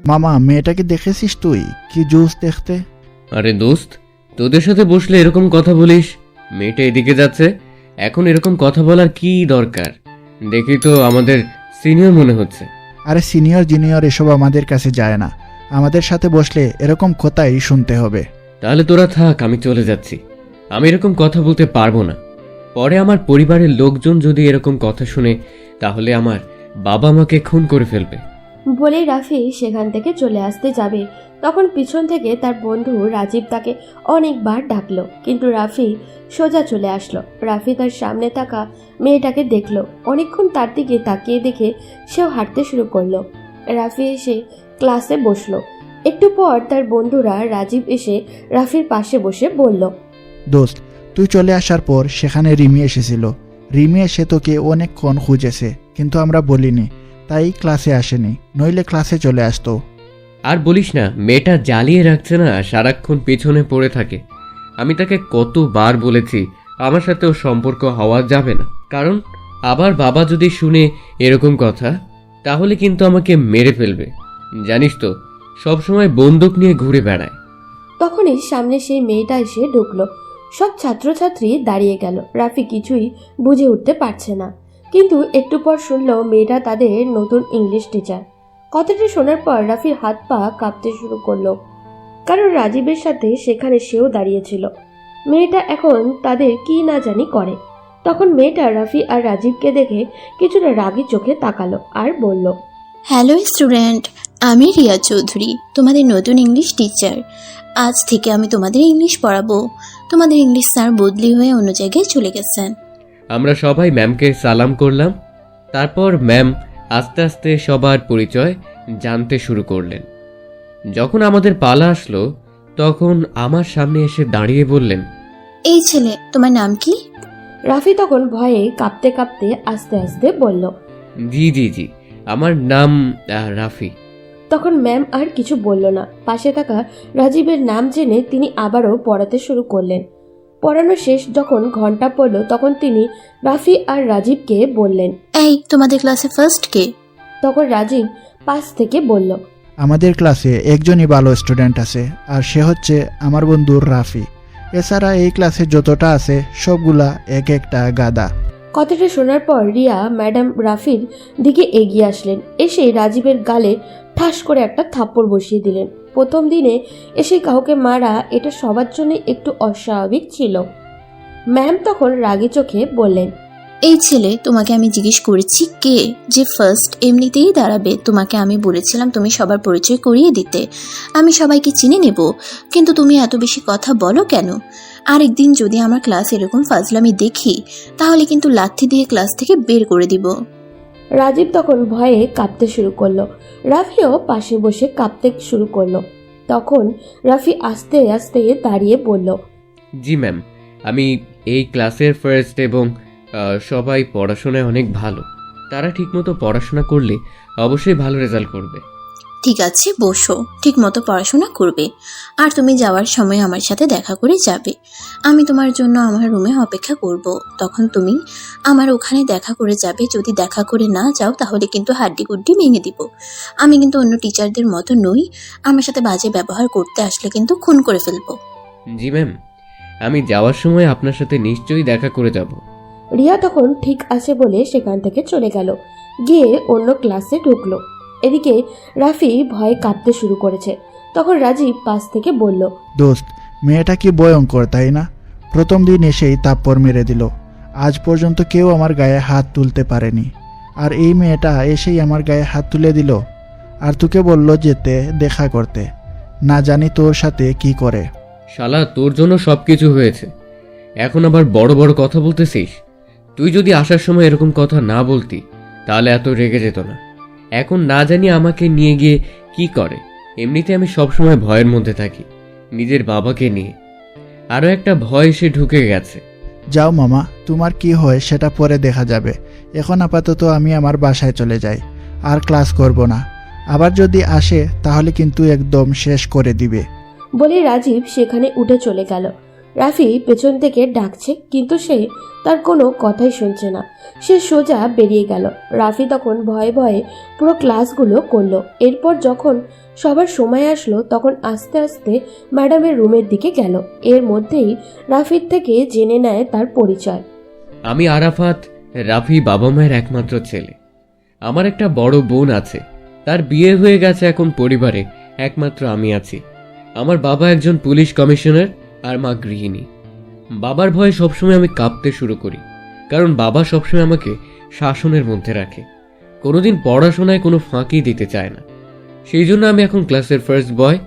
মামা, মেয়েটাকে দেখেছিস তুই? কি জোস দেখতে। আরে দোস্ত, তোদের সাথে বসলে এরকম কথা বলিস? মেয়েটা এদিকে যাচ্ছে, এখন এরকম কথা বলার কি দরকার? দেখি তো আমাদের সিনিয়র মনে হচ্ছে। আরে সিনিয়র জুনিয়র এসব আমাদের কাছে যায় না, আমাদের সাথে বসলে এরকম কথাই শুনতে হবে। তাহলে তোরা থাক, আমি চলে যাচ্ছি। আমি এরকম কথা বলতে পারবো না। পরে আমার পরিবারের লোকজন যদি এরকম কথা শুনে, তাহলে আমার বাবা আমাকে খুন করে ফেলবে। বলে রাফি সেখান থেকে চলে আসতে যাবে, তখন পিছন থেকে তার বন্ধু রাজীব তাকে অনেকবার ডাকলো, কিন্তু রাফি সোজা চলে আসলো। রাফি তার সামনে থাকা মেয়েটাকে দেখলো, অনেকক্ষণ তার দিকে তাকিয়ে দেখে সেও হাঁটতে শুরু করলো। রাফি এসে ক্লাসে বসলো। একটু পর তার বন্ধুরা রাজীব এসে রাফির পাশে বসে বলল, দোস্ত, তুই চলে আসার পর সেখানে রিমি এসেছিল। রিমি এসে তোকে অনেকক্ষণ খুঁজেছে, কিন্তু আমরা বলিনি, তাই ক্লাসে আসেনি, নইলে ক্লাসে চলে আসতো। আর বলিস না, মেয়েটা জ্বালিয়ে রাখছে না, সারাক্ষণ পেছনে পড়ে থাকে। আমি তাকে কতবার বলেছি আমার সাথে ওর সম্পর্ক হওয়া যাবে না, কারণ আবার বাবা যদি শুনে এরকম কথা, তাহলে কিন্তু আমাকে মেরে ফেলবে। জানিস তো, সবসময় বন্দুক নিয়ে ঘুরে বেড়ায়। তখনই সামনে সেই মেয়েটা এসে ঢুকলো। সব ছাত্রছাত্রী দাঁড়িয়ে গেল। রাফি কিছুই বুঝে উঠতে পারছে না, কিন্তু একটু পর শুনলো মেয়েটা তাদের নতুন ইংলিশ টিচার। কথাটি শোনার পর রাফির হাত পা কাঁপতে শুরু করলো, কারণ রাজীবের সাথে সেখানে সেও দাঁড়িয়েছিল। মেয়েটা এখন তাদের কি না জানি করে। তখন মেয়েটা রাফি আর রাজীবকে দেখে কিছুটা রাগী চোখে তাকালো আর বলল, হ্যালো স্টুডেন্ট, আমি রিয়া চৌধুরী, তোমাদের নতুন ইংলিশ টিচার। আজ থেকে আমি তোমাদের ইংলিশ পড়াবো। তোমাদের ইংলিশ স্যার বদলি হয়ে অন্য জায়গায় চলে গেছেন। আমরা সবাই ম্যামকে সালাম করলাম। তারপর ম্যাম আস্তে আস্তে সবার পরিচয় জানতে শুরু করলেন। যখন আমাদের পালা আসলো, তখন আমার সামনে এসে দাঁড়িয়ে বললেন, এই ছেলে, তোমার নাম কি? রাফি তখন ভয়ে কাঁপতে কাঁপতে আস্তে আস্তে বলল, জি জি জি, আমার নাম রাফি। তখন ম্যাম আর কিছু বলল না। পাশে থাকা রাজীবের নাম জেনে তিনি আবারও পড়াতে শুরু করলেন। পড়ানো শেষ যখন ঘন্টা পড়ল, তখন তিনি রাফি আর রাজীবকে বললেন, এই, তোমাদের ক্লাসে ফার্স্ট কে? তখন রাজীব পাশ থেকে বলল, আমাদের ক্লাসে একজনই ভালো স্টুডেন্ট আছে, আর সে হচ্ছে আমার বন্ধু রাফি। এছাড়া এই ক্লাসে যতটা আছে সবগুলা এক একটা গাদা। কথাটা শোনার পর রিয়া ম্যাডাম রাফির দিকে এগিয়ে আসলেন। এসে রাজীবের গালে ঠাস করে একটা থাপ্পড় বসিয়ে দিলেন। প্রথম দিনে এসে কাউকে মারা এটা সবার জন্য একটু অস্বাভাবিক ছিল। ম্যাম তখন রাগী চোখে বললেন, এই ছেলে, তোমাকে আমি জিজ্ঞেস করেছি কে যে ফার্স্ট এমনিতেই দাঁড়াবে। তোমাকে আমি বলেছিলাম তুমি সবার পরিচয় করিয়ে দিতে, আমি সবাইকে চিনে নেব, কিন্তু তুমি এত বেশি কথা বলো কেন? আরেকদিন যদি আমার ক্লাস এরকম ফাজলামি দেখি, তাহলে কিন্তু লাথি দিয়ে ক্লাস থেকে বের করে দিব। রাজীব তখন ভয়ে কাঁপতে শুরু করলো। রাফিও পাশে বসে কাঁপতে শুরু করলো। তখন রাফি আস্তে আস্তে দাঁড়িয়ে বলল, জি ম্যাম, আমি এই ক্লাসের ফার্স্ট এবং সবাই পড়াশোনায় অনেক ভালো। তারা ঠিকমতো পড়াশোনা করলে অবশ্যই ভালো রেজাল্ট করবে। ঠিক আছে, বসো, ঠিক মতো পড়াশোনা করবে, আর তুমি যাওয়ার সময় আমার সাথে দেখা করে যাবে। আমি তোমার জন্য আমার রুমে অপেক্ষা করব, তখন তুমি আমার ওখানে দেখা করে যাবে। যদি দেখা করে না যাও, তাহলে কিন্তু হাড্ডি গুড্ডি ভেঙে দিব। আমি কিন্তু অন্য টিচারদের মতো নই, আমার সাথে বাজে ব্যবহার করতে আসলে কিন্তু খুন করে ফেলবো। জি ম্যাম, আমি যাওয়ার সময় আপনার সাথে নিশ্চয়ই দেখা করে যাব। রিয়া তখন ঠিক আছে বলে সেখান থেকে চলে গেল, গিয়ে অন্য ক্লাসে ঢুকলো। এদিকে রাফি ভয়ে কাঁপতে শুরু করেছে। তখন রাজীব পাশ থেকে বলল, দোস্ত, মেয়েটা কি ভয়ঙ্কর, তাই না? প্রথম দিন এসেই থাপ্পড় মেরে দিল। আজ পর্যন্ত কেউ আমার গায়ে হাত তুলতে পারেনি, আর এই মেয়েটা এসেই আমার গায়ে হাত তুলে দিল। আর তোকে বলল যেতে দেখা করতে, না জানি তোর সাথে কি করে। শালা, তোর জন্য সবকিছু হয়েছে, এখন আবার বড় বড় কথা বলতেছিস? তুই যদি আসার সময় এরকম কথা না বলতি, তাহলে এত রেগে যেত না। এখন না জানি আমাকে নিয়ে গিয়ে কি করে। এমনিতে আমি সবসময় ভয়ের মধ্যে থাকি, নিজের বাবাকে নিয়ে। আরও একটা ভয় এসে ঢুকে গেছে। যাও মামা, তোমার কি হয় সেটা পরে দেখা যাবে। এখন আপাতত আমি আমার বাসায় চলে যাই, আর ক্লাস করব না। আবার যদি আসে তাহলে কিন্তু একদম শেষ করে দিবে। বলে রাজীব সেখানে উঠে চলে গেল। রাফি পেছন থেকে ডাকছে, কিন্তু সে তার কোনো কথাই শুনছে না। সে সোজা বেরিয়ে গেল। রাফি তখন ভয়ে ভয়ে পুরো ক্লাসগুলো করলো। এরপর যখন সবার সময় আসলো তখন আস্তে আস্তে ম্যাডামের রুমের দিকে গেল। এর মধ্যেই রাফির থেকে জেনে নেয় তার পরিচয়। আমি আরাফাত, রাফি বাবা মায়ের একমাত্র ছেলে। আমার একটা বড় বোন আছে, তার বিয়ে হয়ে গেছে। এখন পরিবারে একমাত্র আমি আছি। আমার বাবা একজন পুলিশ কমিশনার আর মা গৃহিণী। বাবার ভয়ে সবসময় আমি কাঁপতে শুরু করি, কারণ বাবা সবসময় আমাকে শাসনের মধ্যে রাখে, কোনোদিন পড়াশোনায় কোনো ফাঁকি দিতে চায় না। সেই জন্য আমি এখন ক্লাসের ফার্স্ট বয়,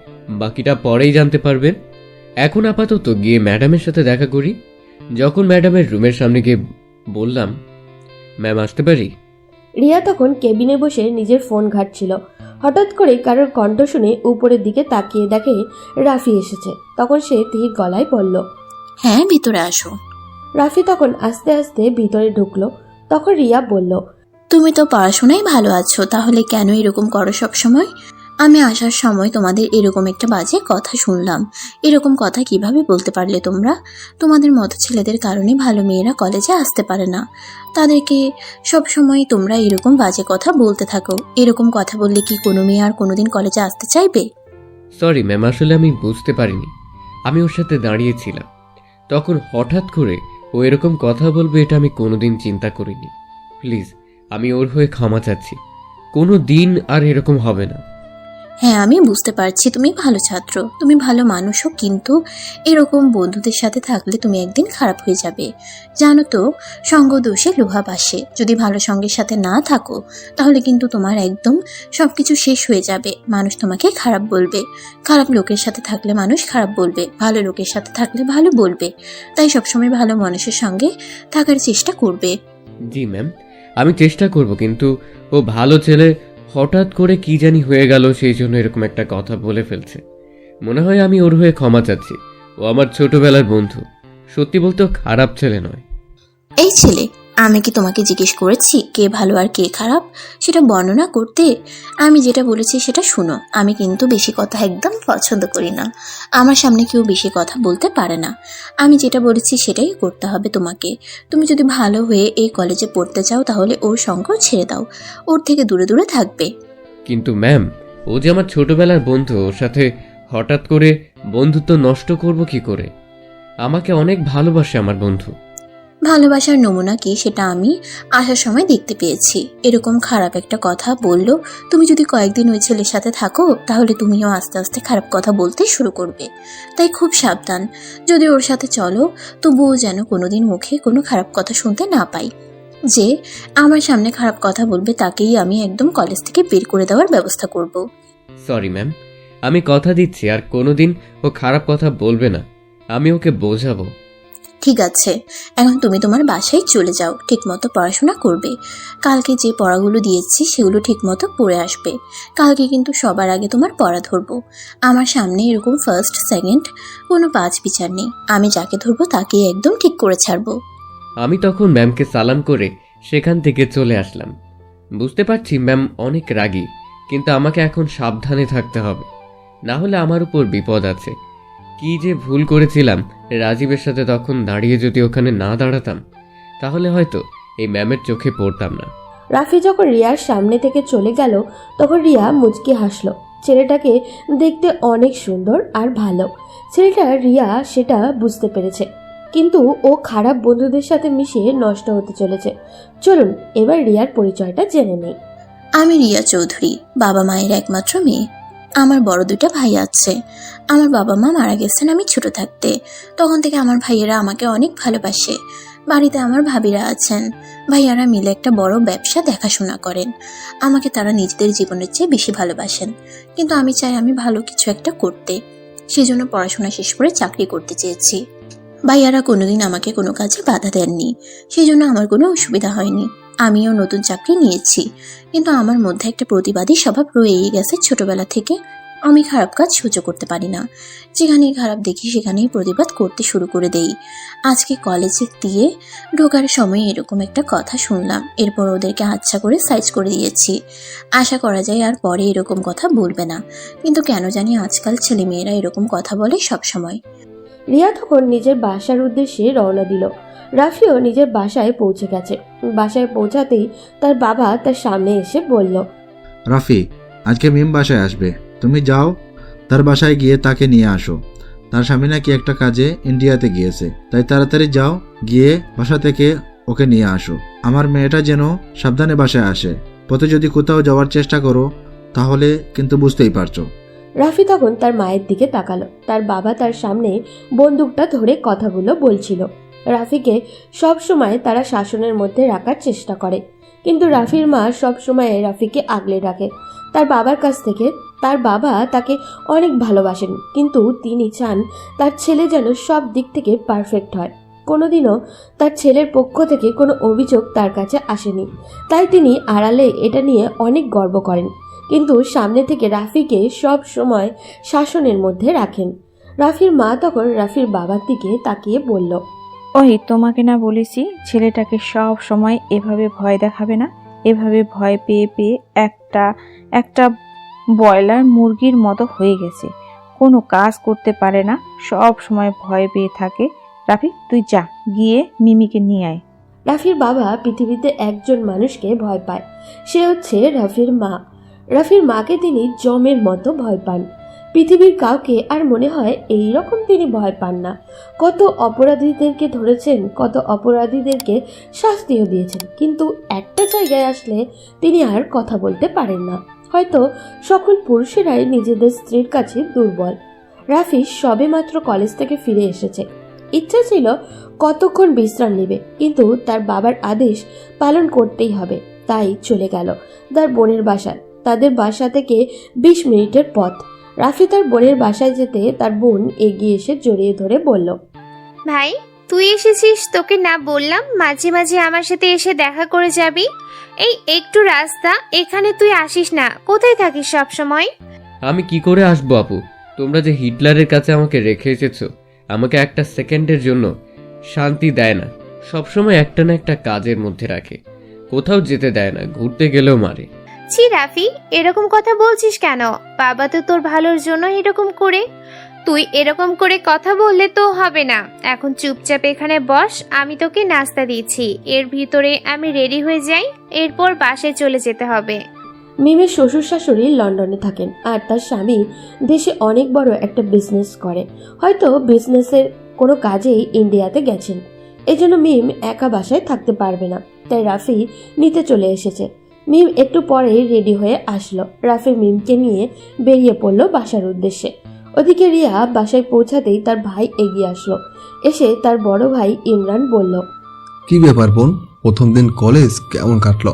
বাকিটা পরেই জানতে পারবেন। এখন আপাতত গিয়ে ম্যাডামের সাথে দেখা করি। যখন ম্যাডামের রুমের সামনে গিয়ে বললাম, ম্যাম আসতে পারি? রিয়া তখন কেবিনে বসে নিজের ফোন ঘাঁটছিল। হঠাৎ করে কারোর কণ্ঠ শুনে উপরের দিকে তাকিয়ে দেখে রাফি এসেছে। তখন সে ধীর গলায় বলল, হ্যাঁ, ভিতরে আসো। রাফি তখন আস্তে আস্তে ভিতরে ঢুকলো। তখন রিয়া বলল, তুমি তো পড়াশোনায় ভালো আছো, তাহলে কেন এরকম করো সব সময়? আমি আসার সময় তোমাদের এরকম একটা বাজে কথা শুনলাম। এরকম কথা কিভাবে বলতে পারলে তোমরা? তোমাদের মতো ছেলেদের কারণে ভালো মেয়েরা কলেজে আসতে পারে না। তাদেরকে সব সময় তোমরা এরকম বাজে কথা বলতে থাকো। এরকম কথা বললে কি কোনো মেয়ে আর কোনোদিন কলেজে আসতে চাইবে? সরি ম্যাম, আসলে আমি বুঝতে পারিনি। আমি ওর সাথে দাঁড়িয়েছিলাম, তখন হঠাৎ করে ও এরকম কথা বলবে এটা আমি কোনোদিন চিন্তা করিনি। প্লিজ, আমি ওর হয়ে ক্ষমা চাচ্ছি। কোনো দিন আর এরকম হবে না। হ্যাঁ, আমি বুঝতে পারছি তুমি ভালো ছাত্র, তুমি ভালো মানুষও, কিন্তু এরকম বন্ধুদের সাথে থাকলে তুমি একদিন খারাপ হয়ে যাবে। জানো তো, সঙ্গ দোষে লোহা বাসে। যদি ভালো সঙ্গের সাথে না থাকো তাহলে কিন্তু তোমার একদম সবকিছু শেষ হয়ে যাবে। মানুষ তোমাকে খারাপ বলবে। খারাপ লোকের সাথে থাকলে মানুষ খারাপ বলবে, ভালো লোকের সাথে থাকলে ভালো বলবে। তাই সবসময় ভালো মানুষের সঙ্গে থাকার চেষ্টা করবে। জি ম্যাম, আমি চেষ্টা করব, কিন্তু ও ভালো ছেলে, হঠাৎ করে কি জানি হয়ে গেল, সেই জন্য এরকম একটা কথা বলে ফেলছে। মনে হয় আমি ওর হয়ে ক্ষমা চাচ্ছি। ও আমার ছোটবেলার বন্ধু, সত্যি বলতে ও খারাপ ছেলে নয়। এই ছেলে, আমি কি তোমাকে জিজ্ঞেস করেছি কে ভালো আর কে খারাপ? সেটা বর্ণনা করতে। আমি যেটা বলেছি সেটা শুনো। আমি কিন্তু বেশি কথা একদম পছন্দ করি না। আমার সামনে কেউ বেশি কথা বলতে পারে না। আমি যেটা বলেছি সেটাই করতে হবে তোমাকে। তুমি যদি ভালো হয়ে এই কলেজে পড়তে চাও তাহলে ওর সঙ্গ ছেড়ে দাও, ওর থেকে দূরে দূরে থাকবে। কিন্তু ম্যাম, ও যে আমার ছোটবেলার বন্ধু, ওর সাথে হঠাৎ করে বন্ধুত্ব নষ্ট করব কি করে? আমাকে অনেক ভালোবাসে আমার বন্ধু। ভালোবাসার নমুনা কি সেটা আমি আসার সময় দেখতে পেয়েছি। এরকম খারাপ একটা কথা বললো, তুমি যদি কয়েকদিন ওই ছেলের সাথে থাকো তাহলে তুমিও আস্তে আস্তে খারাপ কথা বলতে শুরু করবে। তাই খুব সাবধান। যদি ওর সাথে চলো তবুও যেন কোনোদিন মুখে কোনো খারাপ কথা শুনতে না পাই। যে আমার সামনে খারাপ কথা বলবে তাকেই আমি একদম কলেজ থেকে বের করে দেওয়ার ব্যবস্থা করব। সরি ম্যাম, আমি কথা দিচ্ছি আর কোনোদিন ও খারাপ কথা বলবে না। আমি ওকে বোঝাবো। ঠিক আছে, এখন তুমি তোমার বাসায় চলে যাও। ঠিকমতো পড়াশোনা করবে। কালকে যে পড়াগুলো দিয়েছি সেগুলো ঠিকমতো পড়ে আসবে। কালকে কিন্তু সবার আগে তোমার পড়া ধরবো। আমার সামনে এরকম ফার্স্ট সেকেন্ড কোনো পাঁচ বিচার নেই। আমি যাকে ধরবো তাকেই একদম ঠিক করে ছাড়বো। আমি তখন ম্যামকে সালাম করে সেখান থেকে চলে আসলাম। বুঝতে পারছি ম্যাম অনেক রাগী, কিন্তু আমাকে এখন সাবধানে থাকতে হবে, না হলে আমার উপর বিপদ আছে। কি যে ভুল করেছিলাম, রাজীবের সাথে তখন দাঁড়িয়ে যদি ওখানে না দাঁড়াতাম তাহলে হয়তো এই ম্যামের চোখে পড়তাম না। রাফি যখন রিয়ার সামনে থেকে চলে গেল তখন রিয়া মুচকি হাসলো। ছেলেটাকে দেখতে অনেক সুন্দর আর ভালো। ছেলেটা রিয়া সেটা বুঝতে পেরেছে, কিন্তু ও খারাপ বন্ধুদের সাথে মিশিয়ে নষ্ট হতে চলেছে। চলুন এবার রিয়ার পরিচয়টা জেনে নেই। আমি রিয়া চৌধুরী, বাবা মায়ের একমাত্র মেয়ে। আমার বড় দুটা ভাই আছে। আমার বাবা মা মারা গেছেন আমি ছোট থাকতে। তখন থেকে আমার ভাইয়েরা আমাকে অনেক ভালোবাসে। বাড়িতে আমার ভাবিরা আছেন। ভাইয়ারা মিলে একটা বড় ব্যবসা দেখাশোনা করেন। আমাকে তারা নিজেদের জীবনের চেয়ে বেশি ভালোবাসেন, কিন্তু আমি চাই আমি ভালো কিছু একটা করতে। সেজন্য পড়াশোনা শেষ করে চাকরি করতে চেয়েছি। ভাইয়ারা কোনোদিন আমাকে কোনো কাজে বাধা দেননি, সেই জন্য আমার কোনো অসুবিধা হয়নি। আমিও নতুন চাকরি নিয়েছি, কিন্তু আমার মধ্যে একটা প্রতিবাদী স্বভাব রয়েই গেছে ছোটবেলা থেকে। আমি খারাপ কাজ সহ্য করতে পারি না। যেখানেই খারাপ দেখি সেখানেই প্রতিবাদ করতে শুরু করে দেই। আজকে কলেজে দিয়ে ঢোকার সময় এরকম একটা কথা শুনলাম, এরপর ওদেরকে আচ্ছা করে সাইজ করে দিয়েছি। আশা করা যায় আর পরে এরকম কথা বলবে না, কিন্তু কেন জানি আজকাল ছেলেমেয়েরা এরকম কথা বলে সব সময়। রিয়া তখন নিজের বাসার উদ্দেশ্যে রওনা দিল। রাফিও নিজের বাসায় পৌঁছে গেছে। বাসায় পৌঁছাতেই তার বাবা তার সামনে এসে বলল, রাফি, আজকে মিম বাসায় আসবে, তুমি যাও তার বাসায় গিয়ে তাকে নিয়ে আসো। তার স্বামী নাকি একটা কাজে ইন্ডিয়াতে গিয়েছে, তাই তাড়াতাড়ি যাও, গিয়ে বাসা থেকে ওকে নিয়ে আসো। আমার মেয়েটা যেন সাবধানে বাসায় আসে। পথে যদি কোথাও যাওয়ার চেষ্টা করো তাহলে কিন্তু বুঝতেই পারছো। রাফি তখন তার মায়ের দিকে তাকালো। তার বাবা তার সামনে বন্দুকটা ধরে কথাগুলো বলছিল। রাফিকে সব সময় তারা শাসনের মধ্যে রাখার চেষ্টা করে, কিন্তু রাফির মা সব সময় রাফিকে আগলে রাখে তার বাবার কাছ থেকে। তার বাবা তাকে অনেক ভালোবাসেন, কিন্তু তিনি চান তার ছেলে যেন সব দিক থেকে পারফেক্ট হয়। কোনোদিনও তার ছেলের পক্ষ থেকে কোনো অভিযোগ তার কাছে আসেনি, তাই তিনি আড়ালে এটা নিয়ে অনেক গর্ব করেন, কিন্তু সামনে থেকে রাফিকে সব সময় শাসনের মধ্যে রাখেন। রাফির মা তখন রাফির বাবার দিকে তাকিয়ে বলল, ওই তোমাকে না বলেছি ছেলেটাকে সব সময় এভাবে ভয় দেখাবে না। এভাবে ভয় পেয়ে পেয়ে একটা একটা ব্রয়লার মুরগির মতো হয়ে গেছে, কোনো কাজ করতে পারে না, সব সময় ভয় পেয়ে থাকে। রাফি, তুই যা, গিয়ে মিমিকে নিয়ে আয়। রাফির বাবা পৃথিবীতে একজন মানুষকে ভয় পায়, সে হচ্ছে রাফির মা। রাফির মাকে তিনি জমের মতো ভয় পান। পৃথিবীর কাউকে আর মনে হয় এই রকম তিনি ভয় পান না। কত অপরাধীদেরকে ধরেছেন, কত অপরাধীদেরকে শাস্তিও দিয়েছেন, কিন্তু একটা জায়গায় আসলে তিনি আর কথা বলতে পারেন না। হয়তো সকল পুরুষেরাই নিজেদের স্ত্রীর কাছে দুর্বল। রাফি সবেমাত্র কলেজ থেকে ফিরে এসেছে। ইচ্ছা ছিল কতক্ষণ বিশ্রাম নেবে, কিন্তু তার বাবার আদেশ পালন করতেই হবে, তাই চলে গেল তার বোনের বাসায়। তাদের বাসা থেকে 20 মিনিটের পথ। রাফি তার বোনের বাসায় যেতে তার বোন এগিয়ে এসে জড়িয়ে ধরে বলল, ভাই, তুই এসেছিস, তোকে না বললাম মাঝে মাঝে আমার সাথে এসে দেখা করে যাবি? এই একটু রাস্তা, এখানে তুই আসিস না, কোথায় থাকিস সব সময়? আমি কি করে আসবো আপু? তোমরা যে হিটলারের কাছে আমাকে রেখে এসেছো, আমাকে একটা সেকেন্ডের জন্য শান্তি দেয় না। সবসময় একটা না একটা কাজের মধ্যে রাখে, কোথাও যেতে দেয় না, ঘুরতে গেলেও মারে। ছি রাফি, এরকম কথা বলছিস কেন? বাবা তো তোর ভালোর জন্য এরকম করে। তুই এরকম করে কথা বললে তো হবে না। এখন চুপচাপ এখানে বস, আমি তোকে নাস্তা দিচ্ছি, এর ভিতরে আমি রেডি হয়ে যাই, এরপর বাসায় চলে যেতে হবে। মিমের শ্বশুর শাশুড়ি লন্ডনে থাকেন, আর তার স্বামী দেশে অনেক বড় একটা বিজনেস করে। হয়তো বিজনেসের কোনো কাজেই ইন্ডিয়াতে গেছেন, এজন্য মিম একা বাসায় থাকতে পারবে না, তাই রাফি নিতে চলে এসেছে। মিম একটু পরেই রেডি হয়ে আসলো। রাফি মিমকে নিয়ে বেরিয়ে পড়লো বাসার উদ্দেশ্যে। ওদিকে রিয়া বাসায় পৌঁছাতেই তার ভাই এগিয়ে আসলো। এসে তার বড় ভাই ইমরান বলল, কি ব্যাপার বোন, প্রথম দিন কলেজ কেমন কাটলো?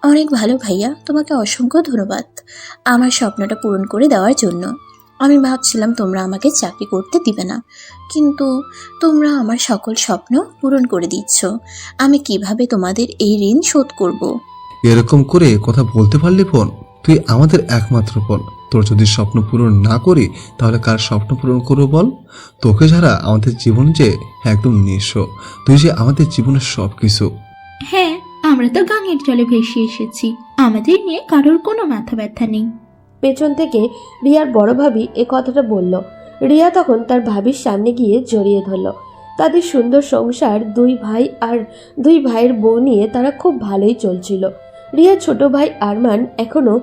অনেক ভালো ভাইয়া, তোমাকে অসংখ্য ধন্যবাদ আমার স্বপ্নটা পূরণ করে দেওয়ার জন্য। আমি ভাবছিলাম তোমরা আমাকে চাকরি করতে দিবে না, কিন্তু তোমরা আমার সকল স্বপ্ন পূরণ করে দিচ্ছ। আমি কিভাবে তোমাদের এই ঋণ শোধ করব? এরকম করে কথা বলতে পারলি বোন? তুই আমাদের একমাত্র বোন, তোর যদি স্বপ্ন পূরণ না করি তাহলে কার স্বপ্ন পূরণ করবো বল? তোকে ছাড়া আমাদের জীবন যে একদম নিঃস্ব, তুই যে আমাদের জীবনের সবকিছু। হ্যাঁ, আমরা তো গাঙের জলে ভেসে এসেছি, আমাদের নিয়ে কারোর কোনো মাথা ব্যথা নেই। পেছন থেকে রিয়ার বড় ভাবি এ কথাটা বলল। রিয়া তখন তার ভাবির সামনে গিয়ে জড়িয়ে ধরল। তাদের সুন্দর সংসার, 2 ভাই আর 2 ভাইয়ের বউ নিয়ে তারা খুব ভালোই চলছিল। রিয়ার ছোট ভাই আরমান এখনো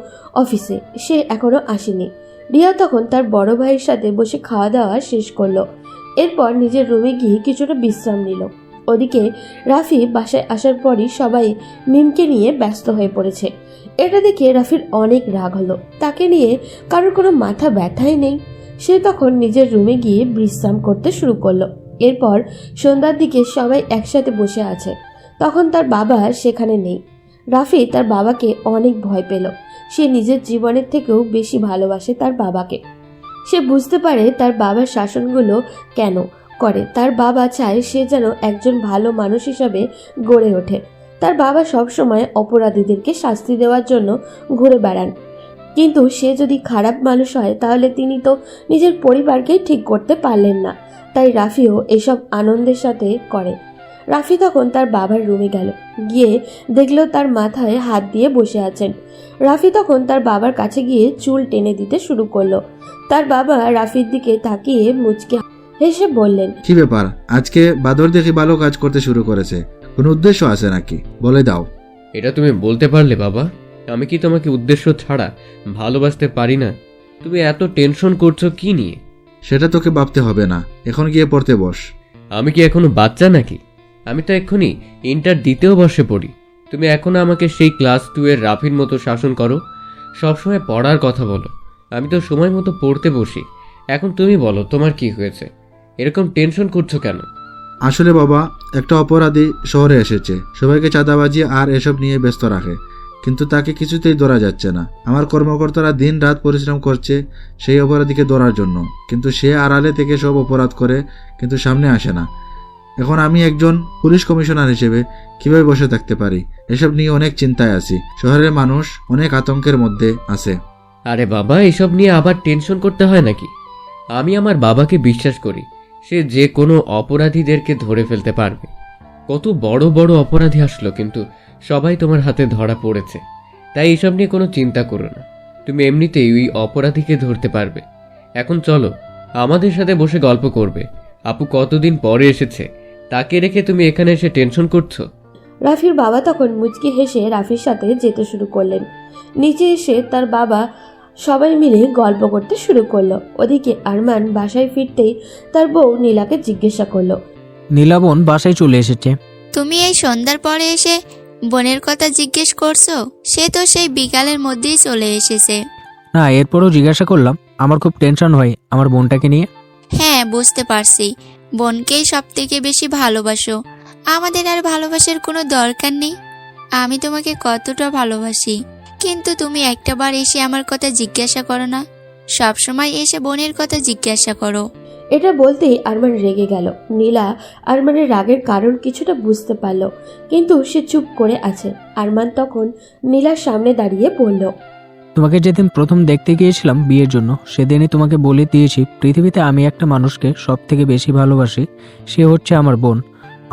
অফিসে, সে এখনো আসেনি। রিয়া তখন তার বড় ভাইয়ের সাথে বসে খাওয়া দাওয়া শেষ করলো। এরপর নিজের রুমে গিয়ে কিছুটা বিশ্রাম নিল। ওদিকে রাফি বাসায় আসার পরই সবাই মিমকে নিয়ে ব্যস্ত হয়ে পড়েছে। এটা দেখে রাফির অনেক রাগ হলো। তাকে নিয়ে কারোর কোনো মাথা ব্যথাই নেই। সে তখন নিজের রুমে গিয়ে বিশ্রাম করতে শুরু করলো। এরপর সন্ধ্যার দিকে সবাই একসাথে বসে আছে, তখন তার বাবা সেখানে নেই। রাফি তার বাবাকে অনেক ভয় পেল। সে নিজের জীবনের থেকেও বেশি ভালোবাসে তার বাবাকে। সে বুঝতে পারে তার বাবার শাসনগুলো কেন করে। তার বাবা চায় সে যেন একজন ভালো মানুষ হিসাবে গড়ে ওঠে। তার বাবা সবসময় অপরাধীদেরকে শাস্তি দেওয়ার জন্য ঘুরে বেড়ান, কিন্তু সে যদি খারাপ মানুষ হয় তাহলে তিনি তো নিজের পরিবারকেই ঠিক করতে পারলেন না। তাই রাফিও এসব আনন্দের সাথে করে। রাফি তখন তার বাবার রুমে গেল, গিয়ে দেখলো তার মাথায় হাত দিয়ে বসে আছেন। রাফি তখন তার বাবার কাছে গিয়ে চুল টেনে দিতে শুরু করলো। তার বাবা রাফির দিকে তাকিয়ে মুচকে হেসে বললেন, কি ব্যাপার, আজকে বাদর দেখি ভালো কাজ করতে শুরু করেছে, কোনো উদ্দেশ্য আছে নাকি? বলে দাও। এটা তুমি বলতে পারলে বাবা? আমি কি তোমাকে উদ্দেশ্য ছাড়া ভালোবাসতে পারি না? তুমি এত টেনশন করছো কি নিয়ে? সেটা তোকে ভাবতে হবে না, এখন গিয়ে পড়তে বস। আমি কি এখনো বাচ্চা নাকি? আমি তো এক্ষুনি ইন্টার দিতেও বসে পড়ি। তুমি এখনো আমাকে সেই ক্লাস 2 এর রাফির মতো শাসন করো, সবসময় পড়ার কথা বলো। আমি তো সময় মতো পড়তে বসি। এখন তুমি বলো তোমার কি হয়েছে, এরকম টেনশন করছো কেন? আসলে বাবা, একটা অপরাধী শহরে এসেছে, সবাইকে চাঁদাবাজি আর এসব নিয়ে ব্যস্ত রাখে, কিন্তু তাকে কিছুতেই ধরা যাচ্ছে না। আমার কর্মকর্তারা দিন রাত পরিশ্রম করছে সেই অপরাধীকে ধরার জন্য, কিন্তু সে আড়ালে থেকে সব অপরাধ করে, কিন্তু সামনে আসে না। এখন আমি একজন পুলিশ কমিশনার হিসেবে কিভাবে বসে থাকতে পারি? এসব নিয়ে অনেক চিন্তায় আছি। শহরের মানুষ অনেক আতঙ্কের মধ্যে আছে। আরে বাবা, এসব নিয়ে আবার টেনশন করতে হয় নাকি? আমি আমার বাবাকে বিশ্বাস করি, সে যে কোনো অপরাধীদেরকে ধরে ফেলতে পারবে। কত বড় বড় অপরাধী আসলো, কিন্তু সবাই তোমার হাতে ধরা পড়েছে। তাই এসব নিয়ে কোনো চিন্তা করো না, তুমি এমনিতেই ওই অপরাধীকে ধরতে পারবে। এখন চলো, আমাদের সাথে বসে গল্প করবে। আপু কতদিন পরে এসেছে, তাকে রেখে তুমি এখানে এসে টেনশন করছো? রাফির বাবা তখন মুচকি হেসে রাফির সাথে যেতে শুরু করলেন। নিচে এসে তার বাবা সবাই মিলে গল্প করতে শুরু করলো। ওদিকে আরমান বাসায় ফিরতেই তার বউ নীলাকে জিজ্ঞাসা করলো, নীলা বোন বাসায় চলে এসেছে। তুমি এই সন্ধ্যার পরে এসে বোনের কথা জিজ্ঞেস করছো? সে তো সেই বিকালের মধ্যেই চলে এসেছে। না, এরপরও জিজ্ঞাসা করলাম, আমার খুব টেনশন হয় আমার বোনটাকে নিয়ে। হ্যাঁ, বুঝতে পারছি, বোনকেই সব থেকে বেশি ভালোবাসো। আমাদের আর ভালোবাসার কোনো দরকার নেই। আমি তোমাকে কতটা ভালোবাসি, কিন্তু তুমি একটাবার এসে আমার কথা জিজ্ঞাসা করো না। সবসময় এসে বোনের কথা জিজ্ঞাসা করো। এটা বলতেই আরমান রেগে গেল। নীলা আরমানের রাগের কারণ কিছুটা বুঝতে পারল, কিন্তু সে চুপ করে আছে। আরমান তখন নীলার সামনে দাঁড়িয়ে বলল, তোমাকে যেদিন প্রথম দেখতে গিয়েছিলাম বিয়ের জন্য, সেদিনই তোমাকে বলে দিয়েছি পৃথিবীতে আমি একটা মানুষকে সব থেকে বেশি ভালোবাসি, সে হচ্ছে আমার বোন।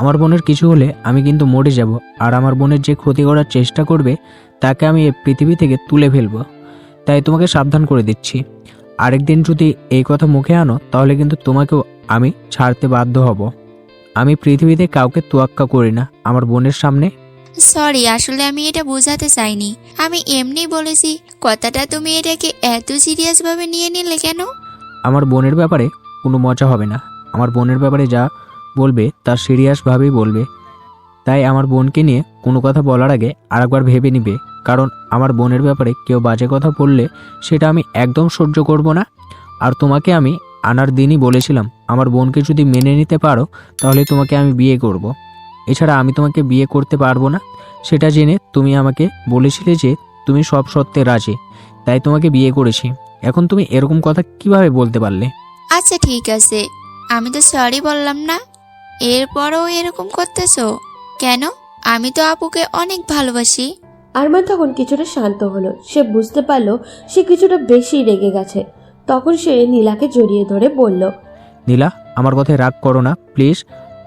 আমার বোনের কিছু হলে আমি কিন্তু মরে যাব, আর আমার বোনের যে ক্ষতি করার চেষ্টা করবে তাকে আমি এই পৃথিবী থেকে তুলে ফেলবো। তাই তোমাকে সাবধান করে দিচ্ছি, আরেকদিন যদি এই কথা মুখে আনো তাহলে কিন্তু তোমাকেও আমি ছাড়তে বাধ্য হব। আমি পৃথিবীতে কাউকে তোয়াক্কা করি না আমার বোনের সামনে। সরি, আসলে আমি এটা বোঝাতে চাইনি। আমি এমনি বলেছি। কথাটা তুমি এটাকে এত সিরিয়াস ভাবে নিয়ে নিলে কেন? আমার বোনের ব্যাপারে কোনো মজা হবে না। আমার বোনের ব্যাপারে যা বলবে তা সিরিয়াসভাবেই বলবে। তাই আমার বোনকে নিয়ে কোনো কথা বলার আগে আরেকবার ভেবে নিবে, কারণ আমার বোনের ব্যাপারে কেউ বাজে কথা বললে সেটা আমি একদম সহ্য করব না। আর তোমাকে আমি আনার দিনই বলেছিলাম, আমার বোনকে যদি মেনে নিতে পারো তাহলে তোমাকে আমি বিয়ে করব। এছাড়া আমি তোমাকে বিয়ে করতে পারবো না, সেটা জেনে তুমি আমাকে বলেছিলে যে তুমি সব সত্ত্বে রাজি, তাই তোমাকে বিয়ে করেছি। এখন তুমি এরকম কথা কিভাবে বলতে পারলে? আচ্ছা ঠিক আছে, আমি তো সরি বললাম না, এরপরও এরকম করতেছো কেন? আমি তো আপুকে অনেক ভালোবাসি। আরমান তখন কিছুটা শান্ত হলো। সে বুঝতে পারলো সে কিছুটা বেশি রেগে গেছে। তখন সে নীলাকে জড়িয়ে ধরে বলল, নীলা, আমার কথায় রাগ করো না প্লিজ।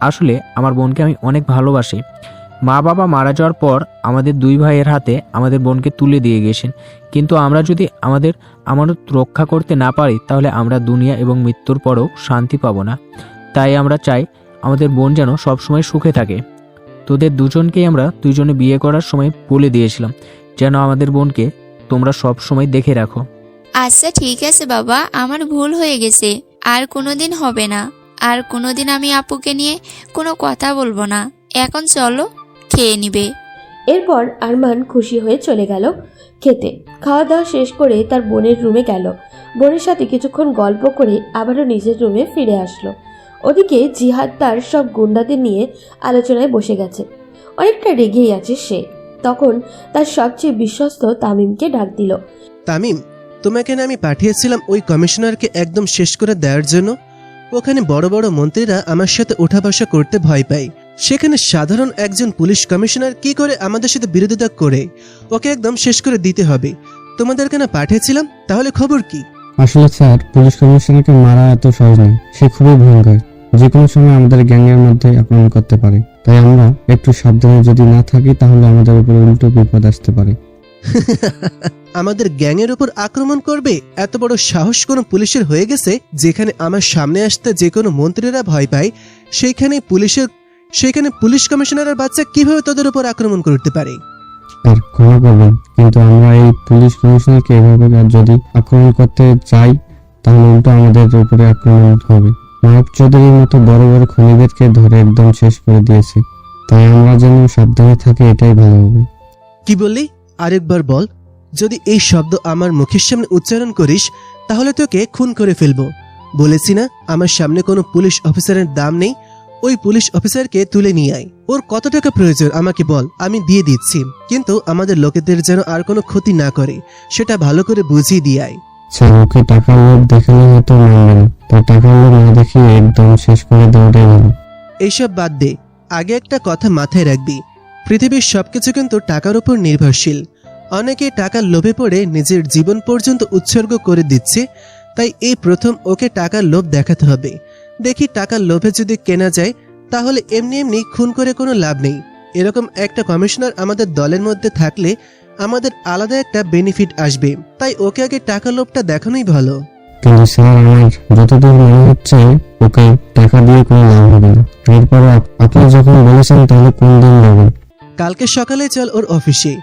আসলে আমার বোনকে আমি অনেক ভালোবাসি। মা বাবা মারা যাওয়ার পর আমাদের দুই ভাইয়ের হাতে আমাদের বোনকে তুলে দিয়ে গেছেন, কিন্তু আমরা যদি আমাদের আমানত রক্ষা করতে না পারি তাহলে আমরা দুনিয়া এবং মৃত্যুর পরেও শান্তি পাবো না। তাই আমরা চাই আমাদের বোন যেন সবসময় সুখে থাকে। তোদের দুজনকেই আমরা দুজনে বিয়ে করার সময় বলে দিয়েছিলাম যেন আমাদের বোনকে তোমরা সব সময় দেখে রাখো। আচ্ছা ঠিক আছে বাবা, আমার ভুল হয়ে গেছে, আর কোনোদিন হবে না। আর কোনোদিন আমি আপুকে নিয়ে কোনো কথা বলবো না। এখন চলো, খেয়ে নিবে। এরপর আরমান খুশি হয়ে চলে গেল খেতে। খাওয়া দাওয়া শেষ করে তার বোনের রুমে গেল। বোনের সাথে কিছুক্ষণ গল্প করে আবারও নিজের রুমে ফিরে আসলো। ওদিকে জিহাদ তার সব গুন্ডাদের নিয়ে আলোচনায় বসে গেছে। অনেকটা রেগেই আছে সে। তখন তার সবচেয়ে বিশ্বস্ত তামিমকে ডাক দিল। তামিম, তোমাকে না আমি পাঠিয়েছিলাম ওই কমিশনারকে একদম শেষ করে দেওয়ার জন্য? ওখানে বড় বড় মন্ত্রীরা আমার সাথে ওঠা বসা করতে ভয় পায়, সেখানে সাধারণ একজন পুলিশ কমিশনার কি করে আমাদের সাথে বিরোধিতা করে? ওকে একদম শেষ করে দিতে হবে। তোমাদেরকে না পাঠিয়েছিলাম, তাহলে খবর কি? আসলে স্যার, পুলিশ কমিশনারকে মারা এত সহজ নয়, সে খুবই ভয়ঙ্কর। যে কোনো সময় আমাদের গ্যাংয়ের মধ্যে আক্রমণ করতে পারে। তাই আমরা একটু সাবধানে যদি না থাকি তাহলে আমাদের উপরে উল্টো বিপদ আসতে পারে। আমাদের গ্যাংয়ের উপর আক্রমণ করবে? এত বড় সাহস কোনো পুলিশের হয়ে গেছে? যেখানে আমার সামনে আসতে যে কোনো মন্ত্রীরা ভয় পায়, সেখানে পুলিশ কমিশনারের বাচ্চা কিভাবে তাদের উপর আক্রমণ করতে পারে? আর ক্ষমা করবেন, কিন্তু আমরা এই পুলিশ কমিশনারকে এভাবে যদি আক্রমণ করতে চাই তাহলে উল্টো আমাদের উপরে আক্রমণ হবে। মানব চৌধুরীর মতো বড় বড় খুনিদেরকে ধরে একদম শেষ করে দিয়েছে, তাই আমরা যেন সাবধানে থাকি, এটাই ভালো হবে। কি বললি? আরেকবার বল। যদি এই শব্দ আমার মুখের সামনে উচ্চারণ করিস তাহলে তোকে খুন করে ফেলবো। বলেছি না আমার সামনে কোনো পুলিশ অফিসারের দাম নেই। ওই পুলিশ অফিসারকে তুলে নিয়ে আয়। ওর কত টাকা প্রয়োজন আমাকে বল, আমি দিয়ে দিচ্ছি, কিন্তু আমাদের লোকেদের যেন আর কোনো ক্ষতি না করে সেটা ভালো করে বুঝিয়ে দিয়ে আয়। ওকে টাকার লোভ দেখালে হয়তো মানবে না, তাই টাকার লোভ না দেখিয়ে একদম শেষ করে দেওয়াটাই ভালো। এইসব বাদ দে, আগে একটা কথা মাথায় রাখবি, পৃথিবীর সবকিছু কিন্তু টাকার উপর নির্ভরশীল। অনেকে টাকার লোভে পড়ে নিজের জীবন পর্যন্ত উৎসর্গ করে দিচ্ছে, তাই এই প্রথম ওকে টাকার লোভ দেখাতে হবে। দেখি টাকার লোভে যদি কেনা যায় তাহলে এমনি এমনি খুন করে কোনো লাভ নেই। এরকম একটা কমিশনার আমাদের দলের মধ্যে থাকলে আমাদের আলাদা একটা বেনিফিট আসবে, তাই ওকে আগে টাকার লোভটা দেখানোই ভালো। কিন্তু স্যার, আমার যতদূর মনে হচ্ছে ওকে টাকা দিয়ে কোনো লাভ হবে না। এরপর আপনি যখন বলেছেন তাহলে কোন দিন যাবেন? কালকে সকালে চল ওর অফিসে,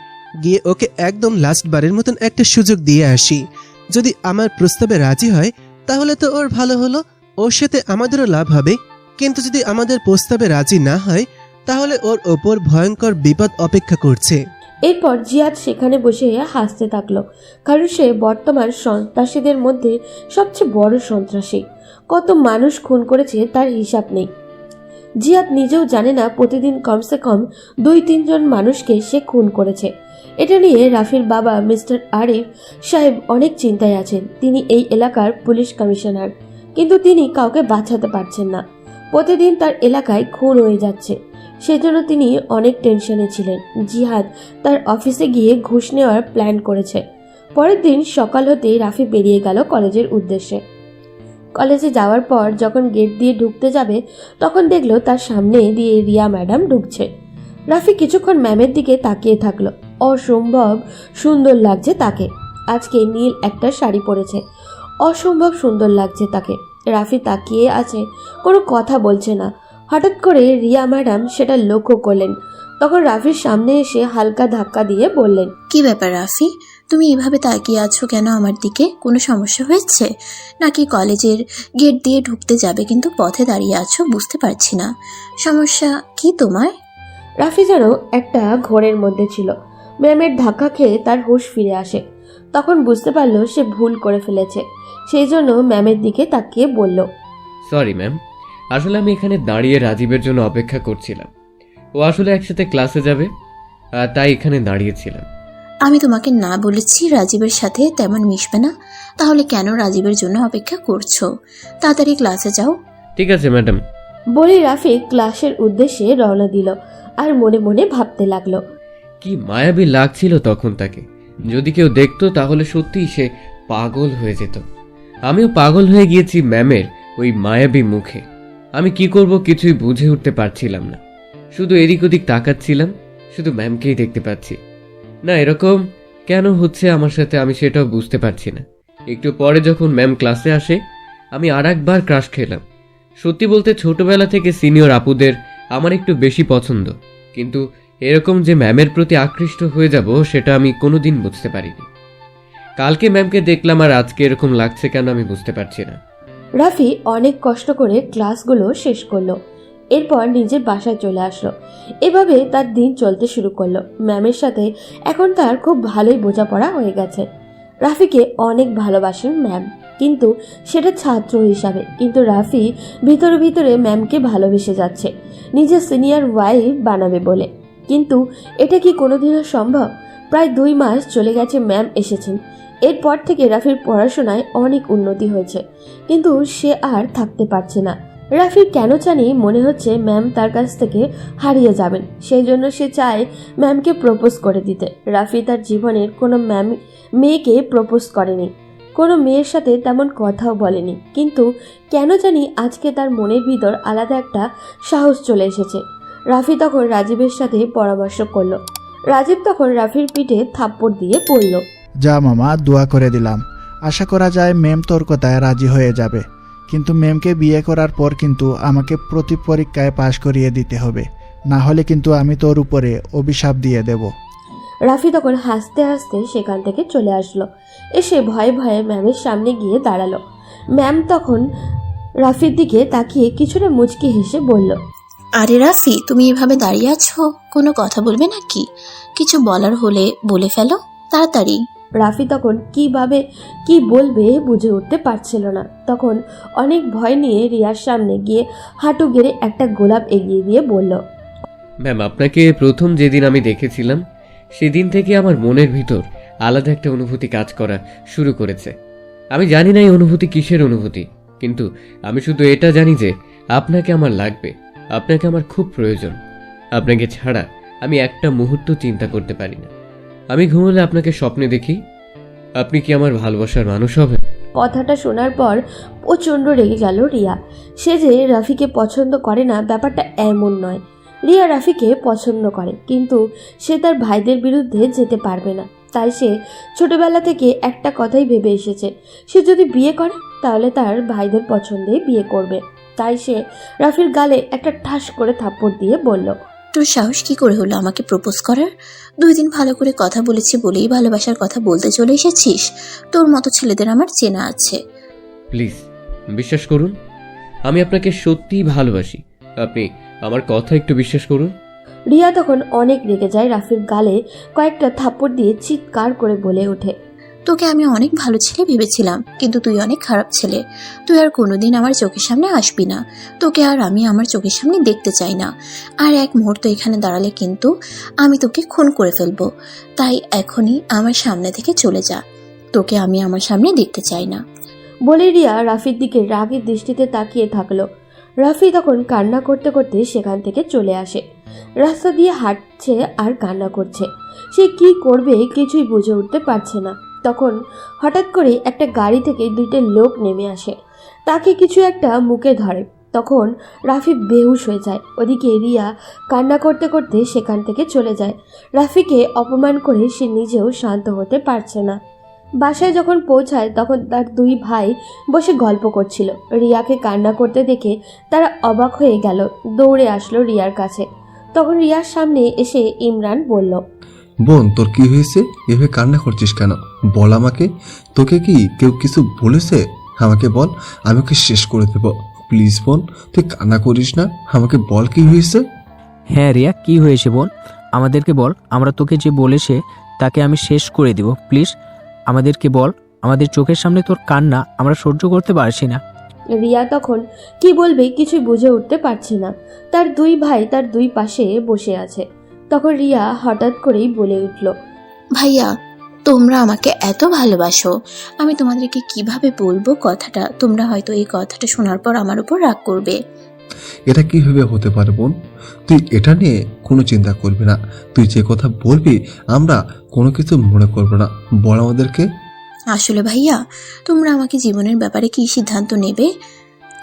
গিয়ে ওকে একদম লাস্ট বারের মতন একটা সুযোগ দিয়ে আসি। যদি আমার প্রস্তাবে রাজি হয় তাহলে তো ওর ভালো হলো, ওর সাথে আমাদেরও লাভ হবে। কিন্তু যদি আমাদের প্রস্তাবে রাজি না হয় তাহলে ওর ওপর ভয়ঙ্কর বিপদ অপেক্ষা করছে। এরপর জিয়াদ সেখানে বসে হাসতে থাকলো, কারণ সে বর্তমান সন্ত্রাসীদের মধ্যে সবচেয়ে বড় সন্ত্রাসী। কত মানুষ খুন করেছে তার হিসাব নেই। জিয়াদ নিজেও জানে না প্রতিদিন কমসে কম 2-3 জন মানুষকে সে খুন করেছে। এটা নিয়ে রাফির বাবা মিস্টার আরিফ সাহেব অনেক চিন্তায় আছেন। তিনি এই এলাকার পুলিশ কমিশনার, কিন্তু তিনি কাউকে বাঁচাতে পারছেন না। প্রতিদিন তার এলাকায় খুন হয়ে যাচ্ছে, সেজন্য তিনি অনেক টেনশনে ছিলেন। জিহাদ তার অফিসে গিয়ে ঘুষ নেওয়ার প্ল্যান করেছে। পরের দিন সকাল হতেই রাফি বেরিয়ে গেল কলেজের উদ্দেশ্যে। কলেজে যাওয়ার পর যখন গেট দিয়ে ঢুকতে যাবে তখন দেখলো তার সামনে দিয়ে রিয়া ম্যাডাম ঢুকছে। রাফি কিছুক্ষণ ম্যামের দিকে তাকিয়ে থাকলো। অসম্ভব সুন্দর লাগছে তাকে। আজকে নীল একটা শাড়ি পরেছে, অসম্ভব সুন্দর লাগছে তাকে। রাফি তাকিয়ে আছে, কোনো কথা বলছে না। হঠাৎ করে রিয়া ম্যাডাম সেটা লক্ষ্য করলেন। তখন রাফির সামনে এসে হালকা ধাক্কা দিয়ে বললেন, কি ব্যাপার রাফি, তুমি এভাবে তাকিয়ে আছো কেন আমার দিকে? কোনো সমস্যা হয়েছে নাকি? কলেজের গেট দিয়ে ঢুকতে যাবে কিন্তু পথে দাঁড়িয়ে আছো, বুঝতে পারছি না। সমস্যা কি তোমার? রাফি যেন একটা ঘোরের মধ্যে ছিল। ম্যামের ধাক্কা খেয়ে তার হুঁশ ফিরে আসে। তখন বুঝতে পারলো সে ভুল করে ফেলেছে। সেই জন্য ম্যামের দিকে তাকিয়ে বলল, সরি ম্যাম, আসলে আমি এখানে দাঁড়িয়ে রাজীবের জন্য অপেক্ষা করছিলাম। ও আসলে একসাথে ক্লাসে যাবে, তাই এখানে দাঁড়িয়েছিলাম। আমি তোমাকে না বলেছি রাজীবের সাথে তেমন মিশবে না? তাহলে কেন রাজীবের জন্য অপেক্ষা করছো? তাড়াতাড়ি ক্লাসে যাও। ঠিক আছে ম্যাডাম। বলে রাফি ক্লাসের উদ্দেশ্যে রওনা দিল। আর মনে মনে ভাবতে লাগলো, কি মায়াবী লাগছিল তখন তাকে। যদি কেউ দেখতো তাহলে সত্যিই সে পাগল হয়ে যেত। আমিও পাগল হয়ে গিয়েছি ম্যামের ওই মায়াবী মুখে। আমি কি করব কিছুই বুঝে উঠতে পারছিলাম না। শুধু এদিক ওদিক তাকাচ্ছিলাম, শুধু ম্যামকেই দেখতে পাচ্ছি। না, এরকম কেন হচ্ছে আমার সাথে আমি সেটাও বুঝতে পারছি না। একটু পরে যখন ম্যাম ক্লাসে আসে আমি আর একবার ক্রাশ খেলাম। সত্যি বলতে ছোটবেলা থেকে সিনিয়র আপুদের আমার একটু বেশি পছন্দ, কিন্তু এরকম যে ম্যামের প্রতি আকৃষ্ট হয়ে যাব সেটা আমি কোনোদিন বুঝতে পারিনি। কালকে ম্যামকে দেখলাম আর আজকে এরকম লাগছে কেন আমি বুঝতে পারছি না। রাফি অনেক কষ্ট করে ক্লাসগুলো শেষ করলো। এরপর নিজের বাসায় চলে আসলো। এভাবে তার দিন চলতে শুরু করলো। ম্যামের সাথে এখন তার খুব ভালোই বোঝাপড়া হয়ে গেছে। রাফিকে অনেক ভালোবাসেন ম্যাম, কিন্তু সেটা ছাত্র হিসাবে। কিন্তু রাফি ভিতরে ভিতরে ম্যামকে ভালোবেসে যাচ্ছে নিজের সিনিয়র ওয়াইফ বানাবে বলে। কিন্তু এটা কি কোনোদিনও সম্ভব? প্রায় 2 মাস চলে গেছে ম্যাম এসেছেন। এরপর থেকে রাফির পড়াশোনায় অনেক উন্নতি হয়েছে, কিন্তু সে আর থাকতে পারছে না। রাফির কেন জানি মনে হচ্ছে ম্যাম তার কাছ থেকে হারিয়ে যাবেন। সেই জন্য সে চায় ম্যামকে প্রপোজ করে দিতে। রাফি তার জীবনের কোনো মেয়েকে প্রপোজ করেনি, কোনো মেয়ের সাথে তেমন কথাও বলেনি, কিন্তু কেন জানি আজকে তার মনের ভিতর আলাদা একটা সাহস চলে এসেছে। রাফি তখন রাজীবের সাথে পরামর্শ করলো। রাজীব তখন রাফির পিঠে থাপ্পড় দিয়ে বলল, যা মামা, দোয়া করে দিলাম। আশা করা যায় ম্যাম তোর কথায় রাজি হয়ে যাবে, কিন্তু ম্যামকে বিয়ে করার পর কিন্তু আমাকে প্রতি পরীক্ষায় পাশ করিয়ে দিতে হবে, না হলে কিন্তু আমি তোর উপরে অভিশাপ দিয়ে দেব। রাফি তখন হাসতে হাসতে সেখান থেকে চলে আসলো। এসে ভয়ে ভয়ে ম্যামের সামনে গিয়ে দাঁড়ালো। ম্যাম তখন রাফির দিকে তাকিয়ে কিছুটা মুচকি হেসে বলল, আরে রাফি, তুমি এভাবে দাঁড়িয়ে আছো, কোনো কথা বলবে নাকি? কিছু বলার হলে বলে ফেলো তাড়াতাড়ি। রাফি তখন কি বলবে বুঝে উঠতে পারছিল না। তখন অনেক ভয় নিয়ে রিয়ার সামনে গিয়ে হাঁটু গেড়ে একটা গোলাপ এগিয়ে দিয়ে বলল, ম্যাম, আপনাকে প্রথম যেদিন আমি দেখেছিলাম সেদিন থেকে আমার মনের ভিতর আলাদা একটা অনুভূতি কাজ করা শুরু করেছে। আমি জানি না এই অনুভূতি কিসের অনুভূতি, কিন্তু আমি শুধু এটা জানি যে আপনাকে আমার লাগবে, আপনাকে আমার খুব প্রয়োজন। আপনাকে ছাড়া আমি একটা মুহূর্ত চিন্তা করতে পারি না। আমি ঘুমোলে আপনাকে স্বপ্নে দেখি। আপনি কি আমার ভালোবাসার মানুষ হবেন? কথাটা শোনার পর প্রচণ্ড রেগে গেল রিয়া। সে যে রাফিকে পছন্দ করে না ব্যাপারটা এমন নয়। রিয়া রাফিকে পছন্দ করে, কিন্তু সে তার ভাইদের বিরুদ্ধে যেতে পারবে না। তাই সে ছোটবেলা থেকে একটা কথাই ভেবে এসেছে, সে যদি বিয়ে করে তাহলে তার ভাইদের পছন্দে বিয়ে করবে। তাই সে রাফির গালে একটা ঠাস করে থাপ্পড় দিয়ে বলল, তোর সাহস কি করে হলো আমাকে প্রপোজ করার? 2 দিন ভালো করে কথা বলেছি বলেই ভালোবাসার কথা বলতে চলে এসেছিস? তোর মতো ছেলেদের আমার চেনা আছে। প্লিজ বিশ্বাস করুন, আমি আপনাকে সত্যিই ভালোবাসি। আপনি আমার কথা একটু বিশ্বাস করুন। রিয়া তখন অনেক রেগে যায়। রাফির গালে কয়েকটা থাপ্পড় দিয়ে চিৎকার করে বলে ওঠে, তোকে আমি অনেক ভালো ছেলে ভেবেছিলাম, কিন্তু তুই অনেক খারাপ ছেলে। তুই আর কোনোদিন আমার চোখের সামনে আসবি না। তোকে আর আমি আমার চোখের সামনে দেখতে চাই না। আর এক মুহূর্ত এখানে দাঁড়ালে কিন্তু আমি তোকে খুন করে ফেলবো। তাই এখনই আমার সামনে থেকে চলে যা। তোকে আমি আমার সামনে দেখতে চাই না। বলে রিয়া রাফির দিকে রাগের দৃষ্টিতে তাকিয়ে থাকলো। রাফি তখন কান্না করতে করতে সেখান থেকে চলে আসে। রাস্তা দিয়ে হাঁটছে আর কান্না করছে। সে কি করবে কিছুই বুঝে উঠতে পারছে না। তখন হঠাৎ করে একটা গাড়ি থেকে 2টা লোক নেমে আসে, তাকে কিছু একটা মুখে ধরে। তখন রাফি বেহুশ হয়ে যায়। ওদিকে রিয়া কান্না করতে করতে সেখান থেকে চলে যায়। রাফিকে অপমান করে সে নিজেও শান্ত হতে পারছে না। বাসায় যখন পৌঁছায় তখন তার 2 ভাই বসে গল্প করছিল। রিয়াকে কান্না করতে দেখে তারা অবাক হয়ে গেল, দৌড়ে আসলো রিয়ার কাছে। তখন রিয়ার সামনে এসে ইমরান বলল, বোন, তোর কি হয়েছে? এভাবে কান্না করছিস কেন? বল আমাকে। তোকে কি কেউ কিছু বলেছে? আমাকে বল, আমি ওকে শেষ করে দেব। প্লিজ বোন, তুই কান্না করিস না, আমাকে বল কি হয়েছে। হ্যাঁ রিয়া, কি হয়েছে বোন? আমাদেরকে বল, আমরা তোকে যে বলেছে তাকে আমি শেষ করে দিব। প্লিজ আমাদেরকে বল, আমাদের চোখের সামনে তোর কান্না আমরা সহ্য করতে পারছি না। রিয়া তখন কি বলবে কিছুই বুঝে উঠতে পারছে না। তার 2 ভাই তার 2 পাশে বসে আছে। তখন রিয়া হঠাৎ করেই বলে উঠল, ভাইয়া, তোমরা আমাকে এত ভালোবাসো, আমি তোমাদেরকে কিভাবে বলবো কথাটা? তোমরা হয়তো এই কথাটা শোনার পর আমার উপর রাগ করবে। এটা কিভাবে হতে পারে বোন? তুই এটা নিয়ে কোনো চিন্তা করবি না। তুই যে কথা বলবি আমরা কোনো কিছু মনে করবো না। বল আমাদেরকে। আসলে ভাইয়া, তোমরা আমাকে জীবনের ব্যাপারে কি সিদ্ধান্ত নেবে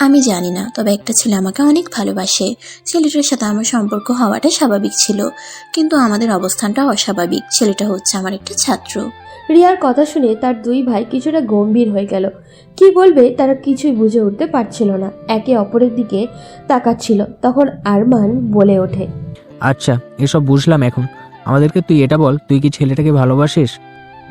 আমি জানি না, তবে একটা ছেলে আমাকে অনেক ভালোবাসে। ছেলেটার সাথে আমার সম্পর্ক হওয়াটা স্বাভাবিক ছিল, কিন্তু আমাদের অবস্থানটা অস্বাভাবিক। ছেলেটা হচ্ছে আমার একটা ছাত্র। রিয়ার কথা শুনে তার 2 ভাই কিছুটা গম্ভীর হয়ে গেল। কি বলবে তারা কিছুই বুঝে উঠতে পারছিল না, একে অপরের দিকে তাকাচ্ছিল। তখন আরমান বলে ওঠে, আচ্ছা এসব বুঝলাম, এখন আমাদেরকে তুই এটা বল, তুই কি ছেলেটাকে ভালোবাসিস?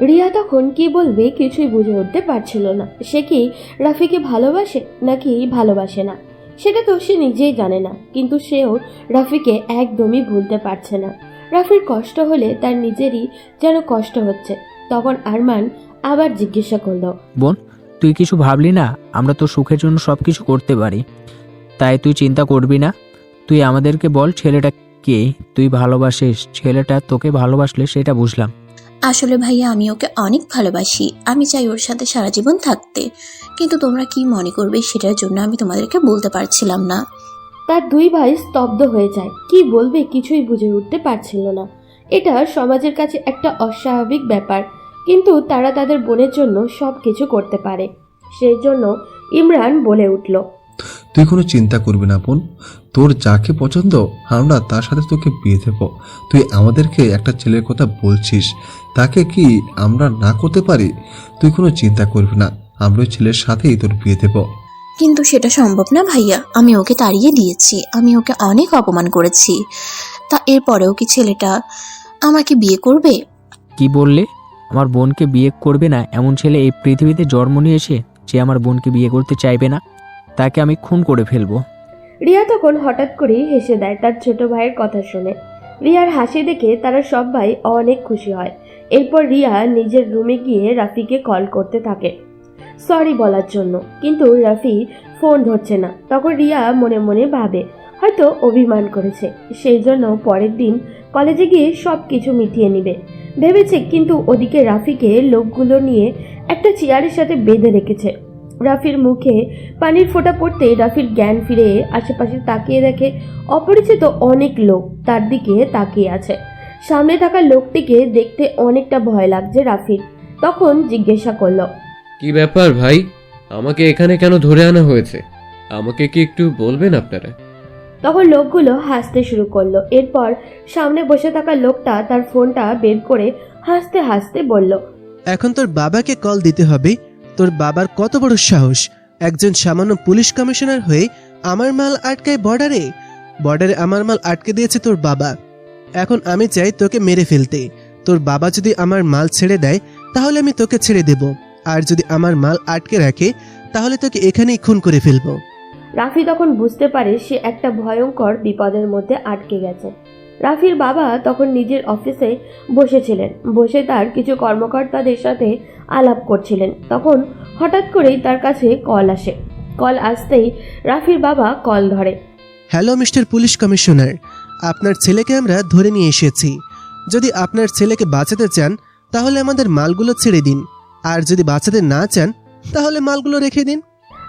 রিয়া তখন কি বলবে কিছুই বুঝে উঠতে পারছিল না। সে কি রাফিকে ভালোবাসে নাকি ভালোবাসে না সেটা তো সে নিজেই জানে না, কিন্তু সেও রাফিকে একদমই ভুলতে পারছে না। রাফির কষ্ট হলে তার নিজেরই যেন কষ্ট হচ্ছে। তখন আরমান আবার জিজ্ঞাসা করলো, বোন তুই কিছু ভাবলি না? আমরা তো সুখের জন্য সব কিছু করতে পারি, তাই তুই চিন্তা করবি না। তুই আমাদেরকে বল, ছেলেটা কে তুই ভালোবাসিস? ছেলেটা তোকে ভালোবাসলে সেটা বুঝলাম। আসলে ভাইয়া, আমি ওকে অনেক ভালোবাসি। আমি চাই ওর সাথে সারা জীবন থাকতে, কিন্তু তোমরা কি মনে করবে সেটার জন্য আমি তোমাদেরকে বলতে পারছিলাম না। তার 2 ভাই স্তব্ধ হয়ে যায়। কি বলবে কিছুই বুঝে উঠতে পারছিল না। এটা সমাজের কাছে একটা অস্বাভাবিক ব্যাপার, কিন্তু তারা তাদের বোনের জন্য সব কিছু করতে পারে। সেই জন্য ইমরান বলে উঠল, তুই কোনো চিন্তা করবি না বোন, তোর যাকে পছন্দ আমরা তার সাথে তোকে বিয়ে দেব। তুই আমাদেরকে একটা ছেলের কথা বলছিস, তাকে কি আমরা না করতে পারি? তুই কোনো চিন্তা করবি না, আমরা ওই ছেলের সাথেই তোর বিয়ে দেব। কিন্তু সেটা সম্ভব না ভাইয়া, আমি ওকে তাড়িয়ে দিয়েছি, আমি ওকে অনেক অপমান করেছি। তা এরপরেও কি ছেলেটা আমাকে বিয়ে করবে? কি বললে? আমার বোনকে বিয়ে করবে না এমন ছেলে এই পৃথিবীতে জন্ম নিয়েছে যে আমার বোনকে বিয়ে করতে চাইবে না? তাকে আমি খুন করে ফেলবো। রিয়া তখন হঠাৎ করেই হেসে দেয় তার ছোট ভাইয়ের কথা শুনে। রিয়ার হাসি দেখে তারা সব ভাই অনেক খুশি হয়। এরপর রিয়া নিজের রুমে গিয়ে রাফিকে কল করতে থাকে সরি বলার জন্য, কিন্তু রাফি ফোন ধরছে না। তখন রিয়া মনে মনে ভাবে হয়তো অভিমান করেছে, সেই জন্য পরের দিন কলেজে গিয়ে সব কিছু মিটিয়ে নিবে ভেবেছে। কিন্তু ওদিকে রাফিকে লোকগুলো নিয়ে একটা চেয়ারের সাথে বেঁধে রেখেছে। রাফির মুখে পানির ফোঁটা পড়তে রাফির জ্ঞান ফিরে আশেপাশে তাকিয়ে দেখে অপরিচিত অনেক লোক তার দিকে তাকিয়ে আছে। সামনে থাকা লোকটিকে দেখতে অনেকটা ভয় লাগছে রাফির। তখন জিজ্ঞাসা করলো, কি ব্যাপার ভাই, আমাকে এখানে কেন ধরে আনা হয়েছে? আমাকে কি একটু বলবেন আপনারা? তখন লোকগুলো হাসতে শুরু করলো। এরপর সামনে বসে থাকা লোকটা তার ফোনটা বের করে হাসতে হাসতে বলল, এখন তোর বাবাকে কল দিতে হবে। তোর বাবার কত বড় সাহস, একজন সামান্য পুলিশ কমিশনার হয়ে আমার মাল আটকায় বর্ডারে। বর্ডারে আমার মাল আটকে দিয়েছে তোর বাবা। এখন আমি চাই তোকে মেরে ফেলতে। তোর বাবা যদি আমার মাল ছেড়ে দেয় তাহলে আমি তোকে ছেড়ে দেব, আর যদি আমার মাল আটকে রাখে তাহলে তোকে এখানেই খুন করে ফেলবো। রাফি তখন বুঝতে পারে সে একটা ভয়ঙ্কর বিপদের মধ্যে আটকে গেছে। রাফির বাবা তখন নিজের অফিসে বসেছিলেন, বসে তার কিছু কর্মকর্তাদের সাথে আলাপ করছিলেন। তখন হঠাৎ করেই তার কাছে কল আসে। কল আসতেই রাফির বাবা কল ধরে। হ্যালো মিস্টার পুলিশ কমিশনার, আপনার ছেলেকে আমরা ধরে নিয়ে এসেছি। যদি আপনার ছেলেকে বাঁচাতে চান তাহলে আমাদের মালগুলো ছেড়ে দিন, আর যদি বাঁচাতে না চান তাহলে মালগুলো রেখে দিন।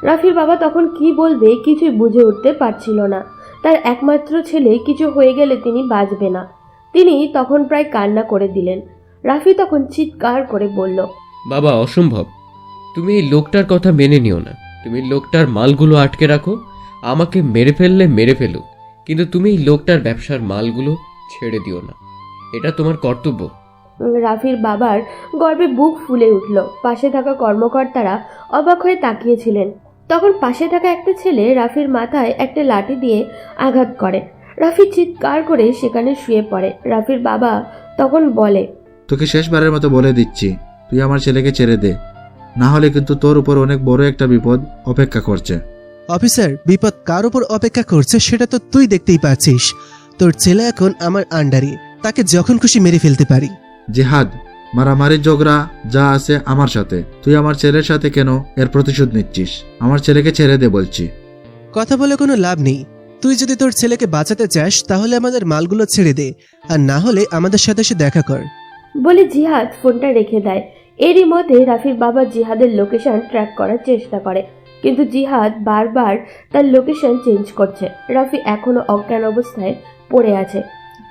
রাফির বাবা তখন কি বলবে কিছুই বুঝে উঠতে পারছিল না। তার একমাত্র ছেলে কিছু হয়ে গেলে তিনি বাঁচবে না। তিনি তখন প্রায় কান্না করে দিলেন। রাফি তখন চিৎকার করে বলল, বাবা অসম্ভব, তুমি এই লোকটার কথা মেনে নিও না। তুমি লোকটার মালগুলো আটকে রাখো, আমাকে মেরে ফেললে মেরে ফেলো, কিন্তু তুমি এই লোকটার ব্যবসার মালগুলো ছেড়ে দিও না, এটা তোমার কর্তব্য। রাফির বাবার গর্বে বুক ফুলে উঠল। পাশে থাকা কর্মকর্তারা অবাক হয়ে তাকিয়েছিলেন। তখন পাশে থাকা একটা ছেলে রাফির মাথায় একটা লাঠি দিয়ে আঘাত করে। রাফি চিৎকার করে সেখানে শুয়ে পড়ে। রাফির বাবা তখন বলে, তোকে শেষবারের মতো বলে দিচ্ছি, তুই আমার ছেলেকে ছেড়ে দে, না হলে কিন্তু তোর উপর অনেক বড় একটা বিপদ অপেক্ষা করছে। অফিসার, বিপদ কার উপর অপেক্ষা করছে সেটা তো তুই দেখতেই পাচ্ছিস। তোর ছেলে এখন আমার আন্ডারে, তাকে যখন খুশি মেরে ফেলতে পারি। জিহাদ, মারামারি ঝগড়া যা আছে আমার সাথে, তুই আমার ছেলের সাথে কেন এর প্রতিশোধ নিচ্ছিস? আমার ছেলেকে ছেড়ে দে বলছি। কথা বলে কোনো লাভ নেই। তুই যদি তোর ছেলেকে বাঁচাতে চাস তাহলে আমাদের মালগুলো ছেড়ে দে, আর না হলে আমাদের সাথে এসে দেখা কর। বলে জিহাদ ফোনটা রেখে দেয়। এরই মধ্যে রাফির বাবা জিহাদের লোকেশন ট্র্যাক করার চেষ্টা করে, কিন্তু জিহাদ বারবার তার লোকেশন চেঞ্জ করছে। রাফি এখনো অজ্ঞান অবস্থায় পড়ে আছে।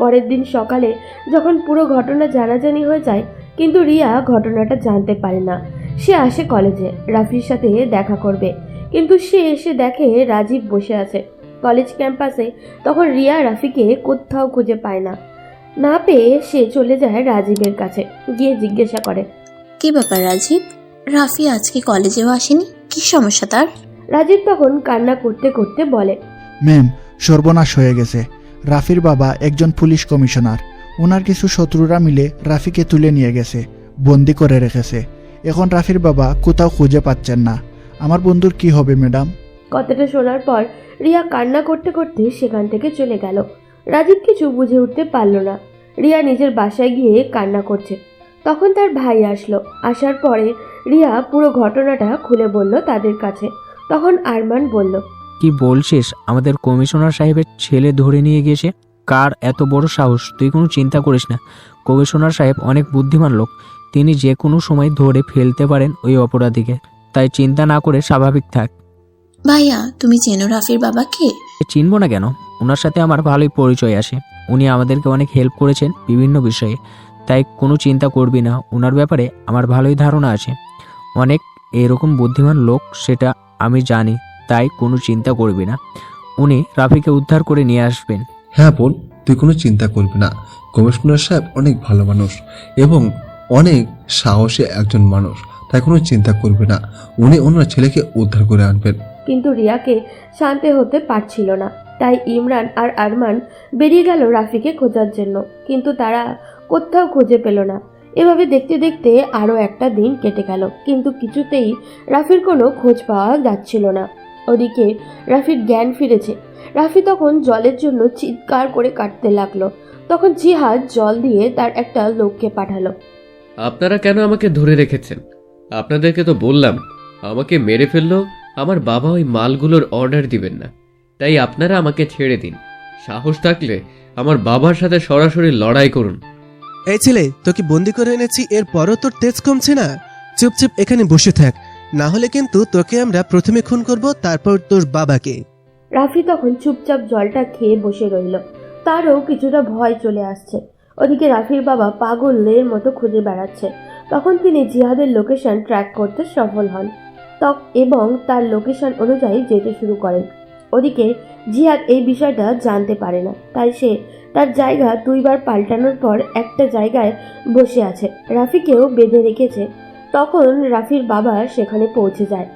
পরের দিন সকালে যখন পুরো ঘটনা জানাজানি হয়ে যায়, কিন্তু রিয়া ঘটনাটা জানতে পারে না। সে আসে কলেজে রাফির সাথে দেখা করবে, কিন্তু সে এসে দেখে রাজীব বসে আছে কলেজ ক্যাম্পাসে। তখন রিয়া রাফিকে কোথাও খুঁজে পায় না। না পেয়ে সে চলে যায় রাজীবের কাছে, গিয়ে জিজ্ঞাসা করে, কি ব্যাপার রাজীব? রাফি আজকে কলেজেও আসেনি, কি সমস্যা তার? রাজীব তখন কান্না করতে করতে বলে, ম্যাম, সর্বনাশ হয়ে গেছে। রাফির বাবা একজন পুলিশ কমিশনার। ওনার কিছু শত্রুরা মিলে রাফিকে তুলে নিয়ে গেছে, বন্দি করে রেখেছে। এখন রাফির বাবা কোথাও খুঁজে পাচ্ছেন না। আমার বন্ধুর কি হবে ম্যাডাম? কথাটা শোনার পর রিয়া কান্না করতে করতে সেখান থেকে চলে গেল। রাজীব কিছু বুঝে উঠতে পারল না। রিয়া নিজের বাসায় গিয়ে কান্না করছে। তখন তার ভাই আসলো। আসার পরে রিয়া পুরো ঘটনাটা খুলে বলল তাদের কাছে। তখন আরমান বলল, কি বলছিস? আমাদের কমিশনার সাহেবের ছেলে ধরে নিয়ে গিয়েছে? কার এত বড় সাহস? তুই কোনো চিন্তা করিস না, কমিশনার সাহেব অনেক বুদ্ধিমান লোক, তিনি যে কোনো সময় ধরে ফেলতে পারেন ওই অপরাধীকে। তাই চিন্তা না করে স্বাভাবিক থাক। ভাইয়া, তুমি চেনো রাফির বাবাকে? চিনবো না কেন? ওনার সাথে আমার ভালোই পরিচয় আছে। উনি আমাদেরকে অনেক হেল্প করেছেন বিভিন্ন বিষয়ে, তাই কোনো চিন্তা করবি না। ওনার ব্যাপারে আমার ভালোই ধারণা আছে। অনেক এরকম বুদ্ধিমান লোক, সেটা আমি জানি। তাই কোনো চিন্তা করবি না, উনি রাফিকে উদ্ধার করে নিয়ে আসবেন। হ্যাঁ বোন, তুই কোনো চিন্তা করবি না। কমিশনার সাহেব অনেক ভালো মানুষ এবং অনেক সাহসী একজন মানুষ, তাই কোনো চিন্তা করবি না, উনি ওনার ছেলেকে উদ্ধার করে আনবেন। কিন্তু রিয়াকে শান্ত হতে পারছিল না, তাই ইমরান আর আরমান বেরিয়ে গেল রাফিকে খোঁজার জন্য, কিন্তু তারা কোথাও খুঁজে পেল না। এভাবে দেখতে দেখতে আরও একটা দিন কেটে গেল, কিন্তু কিছুতেই রাফির কোনো খোঁজ পাওয়া যাচ্ছিল না। ওদিকে রাফির জ্ঞান ফিরেছে। রাফি তখন জলের জন্য চিৎকার করে কাটতে লাগলো। তখন জিহাদ জল দিয়ে তার একটা লোককে পাঠালো। আপনারা কেন আমাকে ধরে রেখেছেন? আপনাদেরকে তো বললাম আমাকে মেরে ফেললো আমার বাবা ওই মালগুলোর অর্ডার দিবেন না, তাই আপনারা আমাকে ছেড়ে দিন। সাহস থাকলে আমার বাবার সাথে সরাসরি লড়াই করুন। এই ছেলে, তোকে বন্দি করে এনেছি, এরপরও তোর তেজ কমছে না? চুপচাপ এখানে বসে থাক, না হলে কিন্তু তোকে আমরা প্রথমে খুন করব, তারপর তোর বাবাকে। রাফি তখন চুপচাপ জলটা খেয়ে বসে রইল। তারও কিছুটা ভয় চলে আসছে। ওদিকে রাফির বাবা পাগলের মতো খুঁজে বেড়াচ্ছে। তখন তিনি জিহাদের লোকেশন ট্র্যাক করতে সফল হন এবং তার লোকেশন অনুযায়ী যেতে শুরু করেন। ওদিকে জিহাদ এই বিষয়টা জানতে পারে না, তাই সে তার জায়গা দুইবার পাল্টানোর পর একটা জায়গায় বসে আছে, রাফিকেও বেঁধে রেখেছে। তখন রাফির বাবা সেখানে পৌঁছে যায়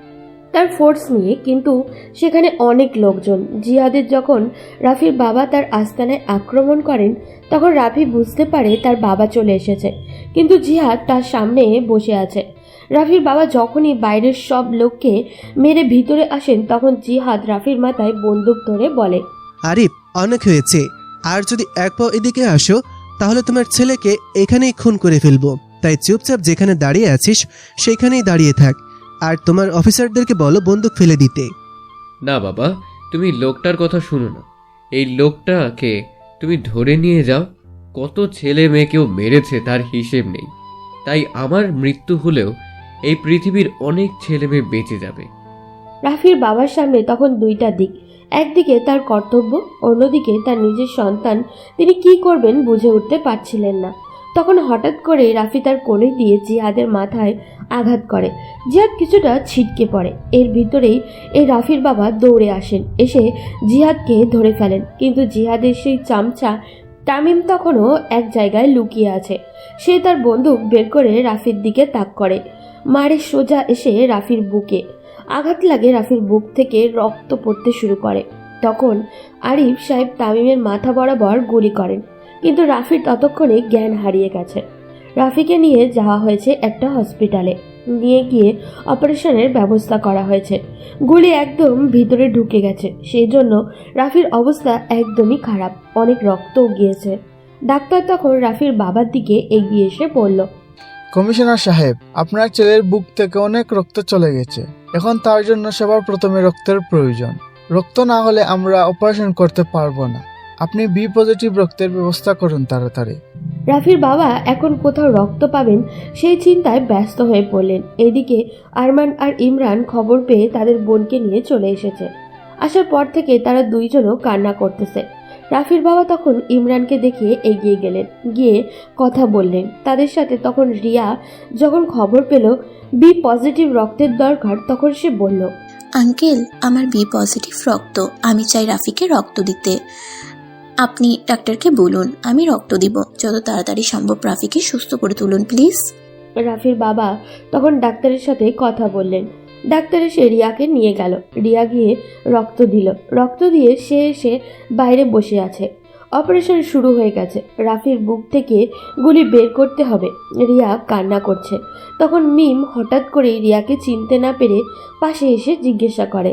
তার ফোর্স নিয়ে, কিন্তু সেখানে অনেক লোকজন। জিহাদের যখন রাফির বাবা তার আস্তানায় আক্রমণ করেন, তখন রাফি বুঝতে পারে তার বাবা চলে এসেছে, কিন্তু জিহাদ তার সামনে বসে আছে। রাফির বাবা যখনই বাইরের সব লোককে মেরে ভিতরে আসেন, তখন জিহাদ রাফির মাথায় বন্দুক ধরে বলে, আরিফ, অনেক হয়েছে, আর যদি এক পাও এদিকে আসো তাহলে তোমার ছেলেকে এখানেই খুন করে ফেলবো। তাই চুপচাপ যেখানে দাঁড়িয়ে আছিস সেখানেই দাঁড়িয়ে থাক, আর তোমার অফিসারদেরকে বলো বন্দুক ফেলে দিতে। না বাবা, তুমি লোকটার কথা শুনো না। এই লোকটাকে তুমি ধরে নিয়ে যাও। কত ছেলে মেয়েকেও মেরেছে তার হিসেব নেই, তাই আমার মৃত্যু হলেও এই পৃথিবীর অনেক ছেলে মেয়ে বেঁচে যাবে। রাফির বাবার সামনে তখন দুইটা দিক, একদিকে তার কর্তব্য, অন্যদিকে তার নিজের সন্তান। তিনি কি করবেন বুঝে উঠতে পারছিলেন না। তখন হঠাৎ করে রাফি তার কোণে দিয়ে জিহাদের মাথায় আঘাত করে। জিহাদ কিছুটা ছিটকে পড়ে। এর ভিতরেই এই রাফির বাবা দৌড়ে আসেন, এসে জিহাদকে ধরে ফেলেন। কিন্তু জিহাদের সেই চামচা তামিম তখনও এক জায়গায় লুকিয়ে আছে। সে তার বন্দুক বের করে রাফির দিকে তাক করে, মারে সোজা এসে রাফির বুকে আঘাত লাগে। রাফির বুক থেকে রক্ত পড়তে শুরু করে। তখন আরিফ সাহেব তামিমের মাথা বরাবর গুলি করেন, কিন্তু রাফির ততক্ষণে জ্ঞান হারিয়ে গেছে। রাফিকে নিয়ে যাওয়া হয়েছে একটা হসপিটালে, নিয়ে গিয়ে অপারেশনের ব্যবস্থা করা হয়েছে। গুলি একদম ভিতরে ঢুকে গেছে, সেই জন্য রাফির অবস্থা একদমই খারাপ, অনেক রক্তও গিয়েছে। ডাক্তার তখন রাফির বাবার দিকে এগিয়ে এসে বলল, কমিশনার সাহেব, আপনার ছেলের বুক থেকে অনেক রক্ত চলে গেছে। এখন তার জন্য সবার প্রথমে রক্তের প্রয়োজন। রক্ত না হলে আমরা অপারেশন করতে পারবো না। আপনি বি পজিটিভ রক্তের ব্যবস্থা করুন তাড়াতাড়ি। রাফির বাবা এখন কোথাও রক্ত পাবেন সেই চিন্তায় ব্যস্ত হয়ে পড়লেন। এদিকে আরমান আর ইমরান খবর পেয়ে তাদের বোনকে নিয়ে চলে এসেছে। আসার পর থেকে তারা দুইজনও কান্না করতেছে। রাফির বাবা তখন ইমরানকে দেখিয়ে এগিয়ে গেলেন, গিয়ে কথা বললেন তাদের সাথে। তখন রিয়া যখন খবর পেল বি পজিটিভ রক্তের দরকার, তখন সে বলল, আঙ্কেল, আমার বি পজিটিভ রক্ত, আমি চাই রাফিকে রক্ত দিতে। আপনি ডাক্তারকে বলুন আমি রক্ত দিব, যত তাড়াতাড়ি সম্ভব রাফিকে সুস্থ করে তুলুন প্লিজ। রাফির বাবা তখন ডাক্তারের সাথে কথা বললেন। ডাক্তার এসে রিয়াকে নিয়ে গেল। রিয়া গিয়ে রক্ত দিল। রক্ত দিয়ে সে এসে বাইরে বসে আছে। অপারেশন শুরু হয়ে গেছে। রাফির বুক থেকে গুলি বের করতে হবে। রিয়া কান্না করছে। তখন মিম হঠাৎ করেই রিয়াকে চিনতে না পেরে পাশে এসে জিজ্ঞাসা করে,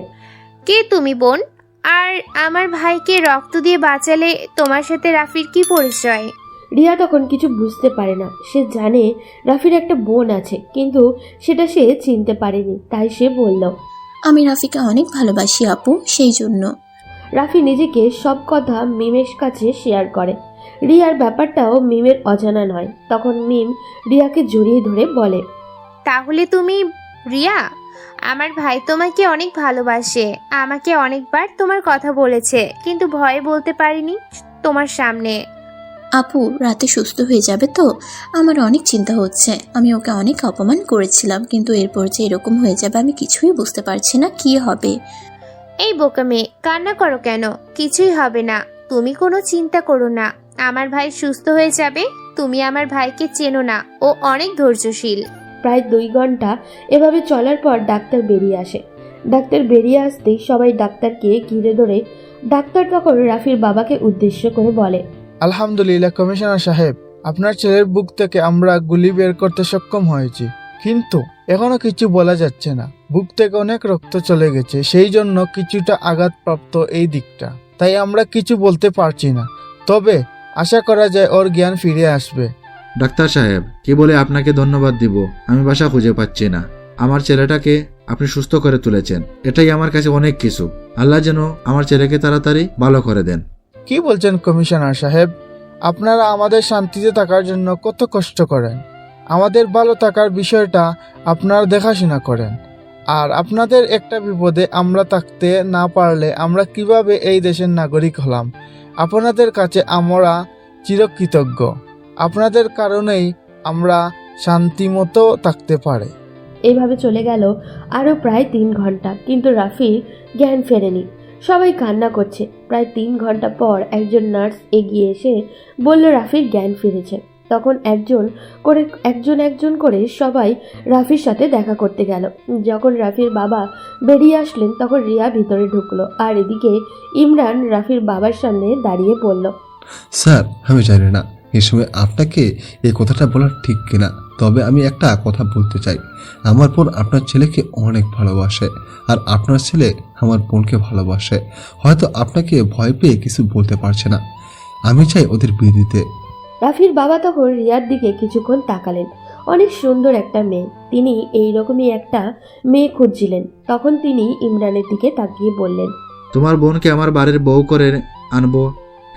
কে তুমি বোন? আর আমার ভাইকে রক্ত দিয়ে বাঁচালে তোমার সাথে রাফির কি পরিচয়? রিয়া তখন কিছু বুঝতে পারে না। সে জানে রাফির একটা বোন আছে, কিন্তু সেটা সে চিনতে পারেনি। তাই সে বলল, আমি রাফিকে অনেক ভালোবাসি আপু, সেই জন্য। রাফি নিজেকে সব কথা মিমের কাছে শেয়ার করে। রিয়ার ব্যাপারটাও মিমের অজানা নয়। তখন মিম রিয়াকে জড়িয়ে ধরে বলে, তাহলে তুমি রিয়া? আমার ভাই তোমাকে অনেক ভালোবাসে, আমাকে অনেকবার তোমার কথা বলেছে, কিন্তু ভয়ে বলতে পারিনি তোমার সামনে। আপু রাতে সুস্থ হয়ে যাবে তো? আমার অনেক চিন্তা হচ্ছে। আমি ওকে অনেক অপমান করেছিলাম, কিন্তু এরপর যে এরকম হয়ে যাবে আমি কিছুই বুঝতে পারছি না কি হবে। এই বোকা মেয়ে, কান্না করো কেন? কিছুই হবে না, তুমি কোনো চিন্তা করো না। আমার ভাই সুস্থ হয়ে যাবে। তুমি আমার ভাইকে চেনো না, ও অনেক ধৈর্যশীল। প্রায় 2 ঘন্টা এভাবে চলার পর ডাক্তার বেরিয়ে আসে। ডাক্তার বেরিয়ে আসতেই সবাই ডাক্তারকে ঘিরে ধরে। ডাক্তার তখন রাফির বাবাকে উদ্দেশ্য করে বলে, আলহামদুলিল্লাহ কমিশনার সাহেব, আপনার ছেলের বুক থেকে আমরা গুলি বের করতে সক্ষম হয়েছি, কিন্তু এখনো কিছু বলা যাচ্ছে না। বুক থেকে অনেক রক্ত চলে গেছে, সেই জন্য কিছুটা আঘাতপ্রাপ্ত এই দিকটা, তাই আমরা কিছু বলতে পারছি না। তবে আশা করা যায় ওর জ্ঞান ফিরে আসবে। ডাক্তার সাহেব, কি বলে আপনাকে ধন্যবাদ দিব? আমি বাসা খুঁজে পাচ্ছি না। আমার ছেলেটাকে আপনি সুস্থ করে তুলেছেন, এটাই আমার কাছে অনেক কিছু। আল্লাহ যেন আমার ছেলেকে তাড়াতাড়ি ভালো করে দেন। কি বলছেন কমিশনার সাহেব? আপনারা আমাদের শান্তিতে থাকার জন্য কত কষ্ট করেন, আমাদের ভালো থাকার বিষয়টা আপনারা দেখাশোনা করেন, আর আপনাদের একটা বিপদে আমরা থাকতে না পারলে আমরা কিভাবে এই দেশের নাগরিক হলাম? আপনাদের কাছে আমরা চিরকৃতজ্ঞ। আপনাদের কারণেই আমরা শান্তিমতো থাকতে পারি। এইভাবে চলে গেল আরও প্রায় 3 ঘন্টা, কিন্তু রাফির জ্ঞান ফেরেনি। সবাই কান্না করছে। প্রায় 3 ঘন্টা পর একজন নার্স এগিয়ে এসে বলল রাফির জ্ঞান ফিরেছে। তখন একজন করে সবাই রাফির সাথে দেখা করতে গেল। যখন রাফির বাবা বেরিয়ে আসলেন তখন রিয়া ভিতরে ঢুকলো, আর এদিকে ইমরান রাফির বাবার সামনে দাঁড়িয়ে পড়ল। স্যার, আমি জানি না এই সময় আপনাকে এই কথাটা বলা ঠিক কিনা, তবে আমি একটা কথা বলতে চাই। আমার বোন আপনার ছেলেকে অনেক ভালোবাসে, আর আপনার ছেলে আমার বোনকে ভালোবাসে। হয়তো আপনাকে ভয় পেয়ে কিছু বলতে পারছে না। আমি চাই ওদের বিয়ে দিতে। রাফির বাবা তখন রিয়ার দিকে কিছুক্ষণ তাকালেন। অনেক সুন্দর একটা মেয়ে, তিনি এইরকমই একটা মেয়ে খুঁজছিলেন। তখন তিনি ইমরানের দিকে তাকিয়ে বললেন, তোমার বোনকে আমার বাড়ির বউ করে আনবো,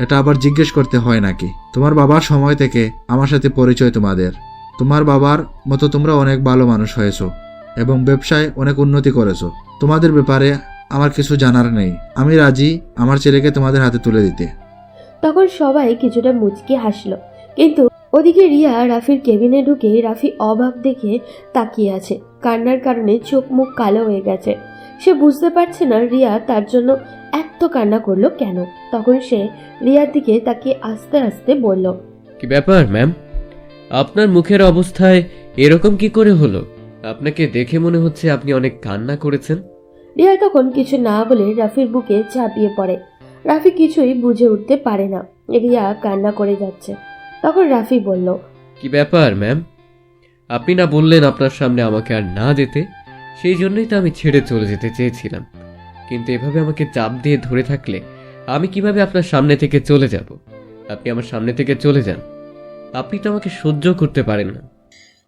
এটা আবার জিজ্ঞেস করতে হয় নাকি? তোমার বাবার সময় থেকে আমার সাথে পরিচয় তোমাদের। তোমার বাবার মতো তোমরা অনেক ভালো মানুষ হয়েছো এবং ব্যবসায় অনেক উন্নতি করেছো। তোমাদের ব্যাপারে আমার কিছু জানার নেই। আমি রাজি আমার ছেলেকে তোমাদের হাতে তুলে দিতে। তখন সবাই কিছুটা মুচকি হাসলো, কিন্তু ওদিকে রিয়া রাফির কেবিনে ঢুকে রাফি অবাক দেখে তাকিয়ে আছে। কান্নার কারণে চোখ মুখ কালো হয়ে গেছে। সে বুঝতে পারছে না রিয়া তার জন্য এত কান্না করলো কেন। তখন সে রিয়ার দিকে তাকিয়ে আস্তে আস্তে বলল, কি ব্যাপার ম্যাম, আপনার মুখের অবস্থায় এরকম কি করে হলো? আপনাকে দেখে মনে হচ্ছে আপনি অনেক কান্না করেছেন। রিয়া তখন কিছু না বলে রাফির বুকে ঝাঁপিয়ে পড়ে। রাফি কিছুই বুঝে উঠতে পারে না, রিয়া কান্না করে যাচ্ছে। তখন রাফি বলল, কি ব্যাপার ম্যাম, আপনি না বললেন আপনার সামনে আমাকে আর না যেতে? সেই জন্যই তো আমি ছেড়ে চলে যেতে চেয়েছিলাম, কিন্তু এভাবে আমাকে চাপ দিয়ে ধরে থাকলে আমি কিভাবে আপনার সামনে থেকে চলে যাব? আপনি আমার সামনে থেকে চলে যান। আপনি তো আমাকে সহ্য করতে পারেন না।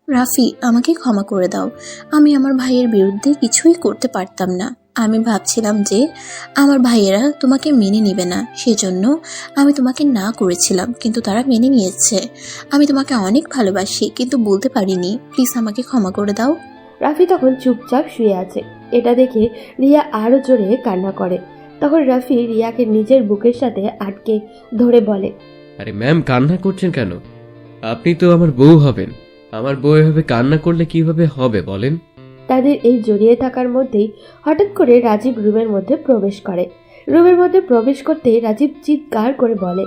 রাফি, আমাকে ক্ষমা করে দাও। আমি আমার ভাইয়ের বিরুদ্ধে কিছুই করতে পারতাম না। আমি ভাবছিলাম যে আমার ভাইয়েরা তোমাকে মেনে নেবে না, সেজন্য আমি তোমাকে না করেছিলাম, কিন্তু তারা মেনে নিয়েছে। আমি তোমাকে অনেক ভালোবাসি, কিন্তু বলতে পারিনি। প্লিজ আমাকে ক্ষমা করে দাও। রাফি তখন চুপচাপ শুয়ে আছে। এটা দেখে রিয়া আরো জোরে কান্না করে। তখন রাফি রিয়াকে নিজের বুকের সাথে আটকে ধরে বলে, আরে ম্যাম, কান্না করছেন কেন? আপনি তো আমার বউ হবেন। আমার বউ এভাবে কান্না করলে কিভাবে হবে বলেন? তাদের এই জড়িয়ে থাকার মধ্যেই হঠাৎ করে রাজীব রুমের মধ্যে প্রবেশ করে। রুমের মধ্যে প্রবেশ করতেই রাজীব চিৎকার করে বলে,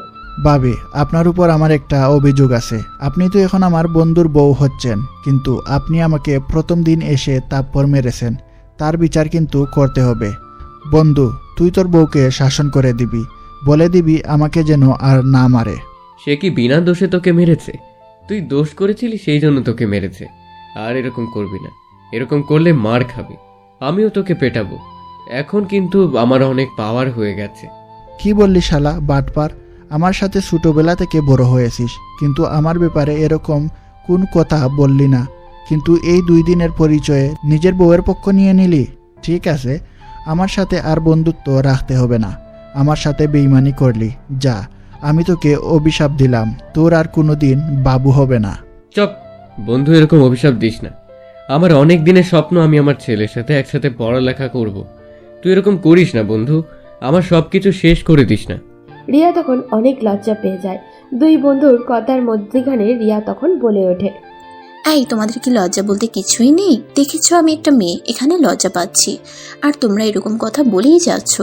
ভাবি, আপনার উপর আমার একটা অভিযোগ আছে। আপনি তো এখন আমার বন্ধুর বউ হচ্ছেন, কিন্তু আপনি আমাকে প্রথম দিন এসে তাপ্পর মেরেছেন। তার বিচার কিন্তু করতে হবে। বন্ধু, তুই তোর বউকে শাসন করে দিবি, বলে দিবি আমাকে যেন আর না মারে। সে কি বিনা দোষে তোকে মেরেছে? তুই দোষ করেছিলি, সেই জন্য তোকে মেরেছে। আর এরকম করবি না, এরকম করলে মার খাবি। আমিও তোকে পেটাবো। এখন কিন্তু আমার অনেক পাওয়ার হয়ে গেছে। কি বললি শালা বাটপার? আমার সাথে ছোটবেলা থেকে বড় হয়েছিস, কিন্তু আমার ব্যাপারে এরকম কোন কথা বললি না। কিন্তু এই 2 দিনের পরিচয়ে নিজের বউয়ের পক্ষ নিয়ে নিলি। ঠিক আছে, আমার সাথে আর বন্ধুত্ব রাখতে হবে না। আমার সাথে বেইমানি করলি, যা, আমি তোকে অভিশাপ দিলাম, তোর আর কোনোদিন বাবু হবে না। চপ বন্ধু, এরকম অভিশাপ দিস না। আমার অনেক দিনের স্বপ্ন আমি আমার ছেলের সাথে একসাথে পড়ালেখা করব। তুই এরকম করিস না বন্ধু, আমার সবকিছু শেষ করে দিস না। রিয়া তখন অনেক লজ্জা পেয়ে যায়। 2 বন্ধুর কথার মধ্যখানে রিয়া তখন বলে ওঠে, এই, তোমাদের কি লজ্জা বলতে কিছুই নেই? দেখেছো আমি একটা মেয়ে, এখানে লজ্জা পাচ্ছি, আর তোমরা এরকম কথা বলেই যাচ্ছ।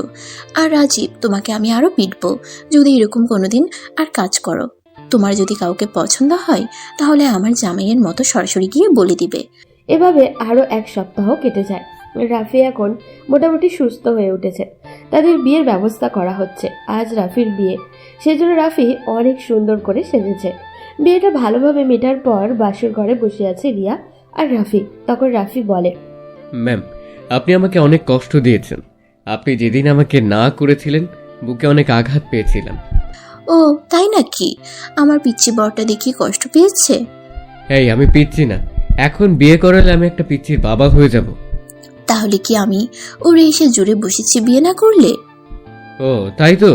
আর রাজীব, তোমাকে আমি আরো পিটবো যদি এরকম কোনোদিন আর কাজ করো। তোমার যদি কাউকে পছন্দ হয় তাহলে আমার জামাইয়ের মতো সরাসরি গিয়ে বলে দিবে। এভাবে আরও 1 সপ্তাহ কেটে যায়। রাফি এখন মোটামুটি সুস্থ হয়ে উঠেছে। তাদের বিয়ের ব্যবস্থা করা হচ্ছে। আজ রাফির বিয়ে, সেজন্য রাফি অনেক সুন্দর করে সেজেছে। বিয়েটা ভালোভাবে মেটার পর বাসর ঘরে বসে আছে রিয়া আর রাফি। তখন রাফি বলে, ম্যাম, আপনি আমাকে অনেক কষ্ট দিয়েছেন। আপনি যেদিন আমাকে না করেছিলেন, বুকে অনেক আঘাত পেয়েছিলাম। ও তাই নাকি? আমার পিচ্চি বরটা দেখি কষ্ট পেয়েছে। এই, আমি পিচ্ছি না। এখন বিয়ে করালে আমি একটা পিচ্চির বাবা হয়ে যাব। তাহলে কি আমি ওরে এসে জুড়ে বসেছি বিয়ে না করলে? ও তাই তো।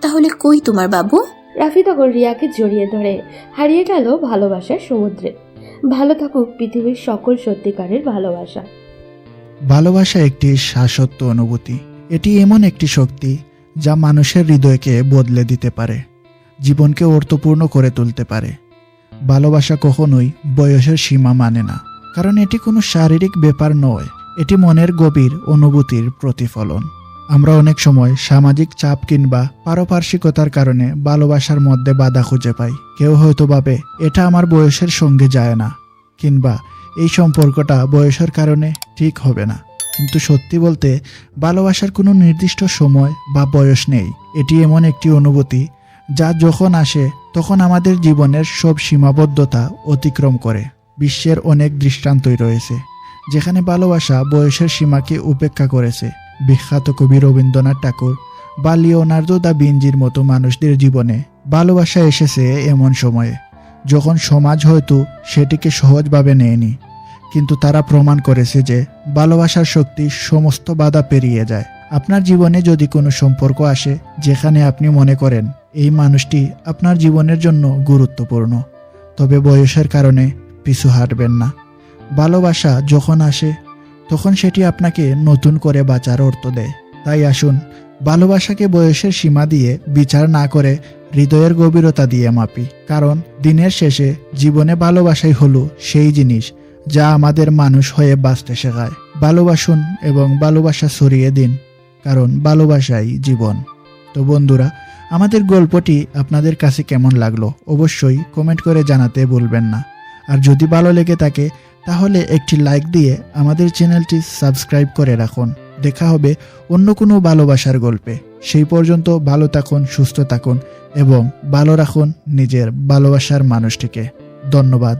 তাহলে কই তোমার বাবু? রাফি তখন রিয়াকে জড়িয়ে ধরে হারিয়ে গেল ভালোবাসার সমুদ্রে। ভালো থাকুক পৃথিবীর সকল সত্যিকারের ভালোবাসা। ভালোবাসা একটি শাশ্বত অনুভূতি। এটি এমন একটি শক্তি যা মানুষের হৃদয়কে বদলে দিতে পারে, জীবনকে অর্থপূর্ণ করে তুলতে পারে। ভালোবাসা কখনোই বয়সের সীমা মানে না, কারণ এটি কোনো শারীরিক ব্যাপার নয়, এটি মনের গভীর অনুভূতির প্রতিফলন। আমরা অনেক সময় সামাজিক চাপ কিংবা পারপার্শ্বিকতার কারণে ভালোবাসার মধ্যে বাধা খুঁজে পাই। কেউ হয়তো ভাবে এটা আমার বয়সের সঙ্গে যায় না, কিংবা এই সম্পর্কটা বয়সের কারণে ঠিক হবে না। কিন্তু সত্যি বলতে ভালোবাসার কোনো নির্দিষ্ট সময় বা বয়স নেই। এটি এমন একটি অনুভূতি যা যখন আসে তখন আমাদের জীবনের সব সীমাবদ্ধতা অতিক্রম করে। বিশ্বের অনেক দৃষ্টান্তই রয়েছে যেখানে ভালোবাসা বয়সের সীমাকে উপেক্ষা করেছে। বিখ্যাত কবি রবীন্দ্রনাথ ঠাকুর বা লিওনার্দো দা ভিঞ্চির মতো মানুষদের জীবনে ভালোবাসা এসেছে এমন সময়ে যখন সমাজ হয়তো সেটিকে সহজভাবে নেয়নি, কিন্তু তারা প্রমাণ করেছে যে ভালোবাসার শক্তি সমস্ত বাধা পেরিয়ে যায়। আপনার জীবনে যদি কোনো সম্পর্ক আসে যেখানে আপনি মনে করেন এই মানুষটি আপনার জীবনের জন্য গুরুত্বপূর্ণ, তবে বয়সের কারণে পিছু হাঁটবেন না। ভালোবাসা যখন আসে তখন সেটি আপনাকে নতুন করে বাঁচার অর্থ দেয়। তাই আসুন ভালোবাসাকে বয়সের সীমা দিয়ে বিচার না করে হৃদয়ের গভীরতা দিয়ে মাপি, কারণ দিনের শেষে জীবনে ভালোবাসাই হলো সেই জিনিস যা আমাদের মানুষ হয়ে বাঁচতে শেখায়। ভালোবাসুন এবং ভালোবাসা ছড়িয়ে দিন, কারণ ভালোবাসাই জীবন। তো বন্ধুরা, আমাদের গল্পটি আপনাদের কাছে কেমন লাগলো অবশ্যই কমেন্ট করে জানাতে ভুলবেন না। আর যদি ভালো লেগে থাকে তাহলে একটি লাইক দিয়ে আমাদের চ্যানেলটি সাবস্ক্রাইব করে রাখুন। দেখা হবে অন্য কোনো ভালোবাসার গল্পে। সেই পর্যন্ত ভালো থাকুন, সুস্থ থাকুন এবং ভালো রাখুন নিজের ভালোবাসার মানুষটিকে। ধন্যবাদ।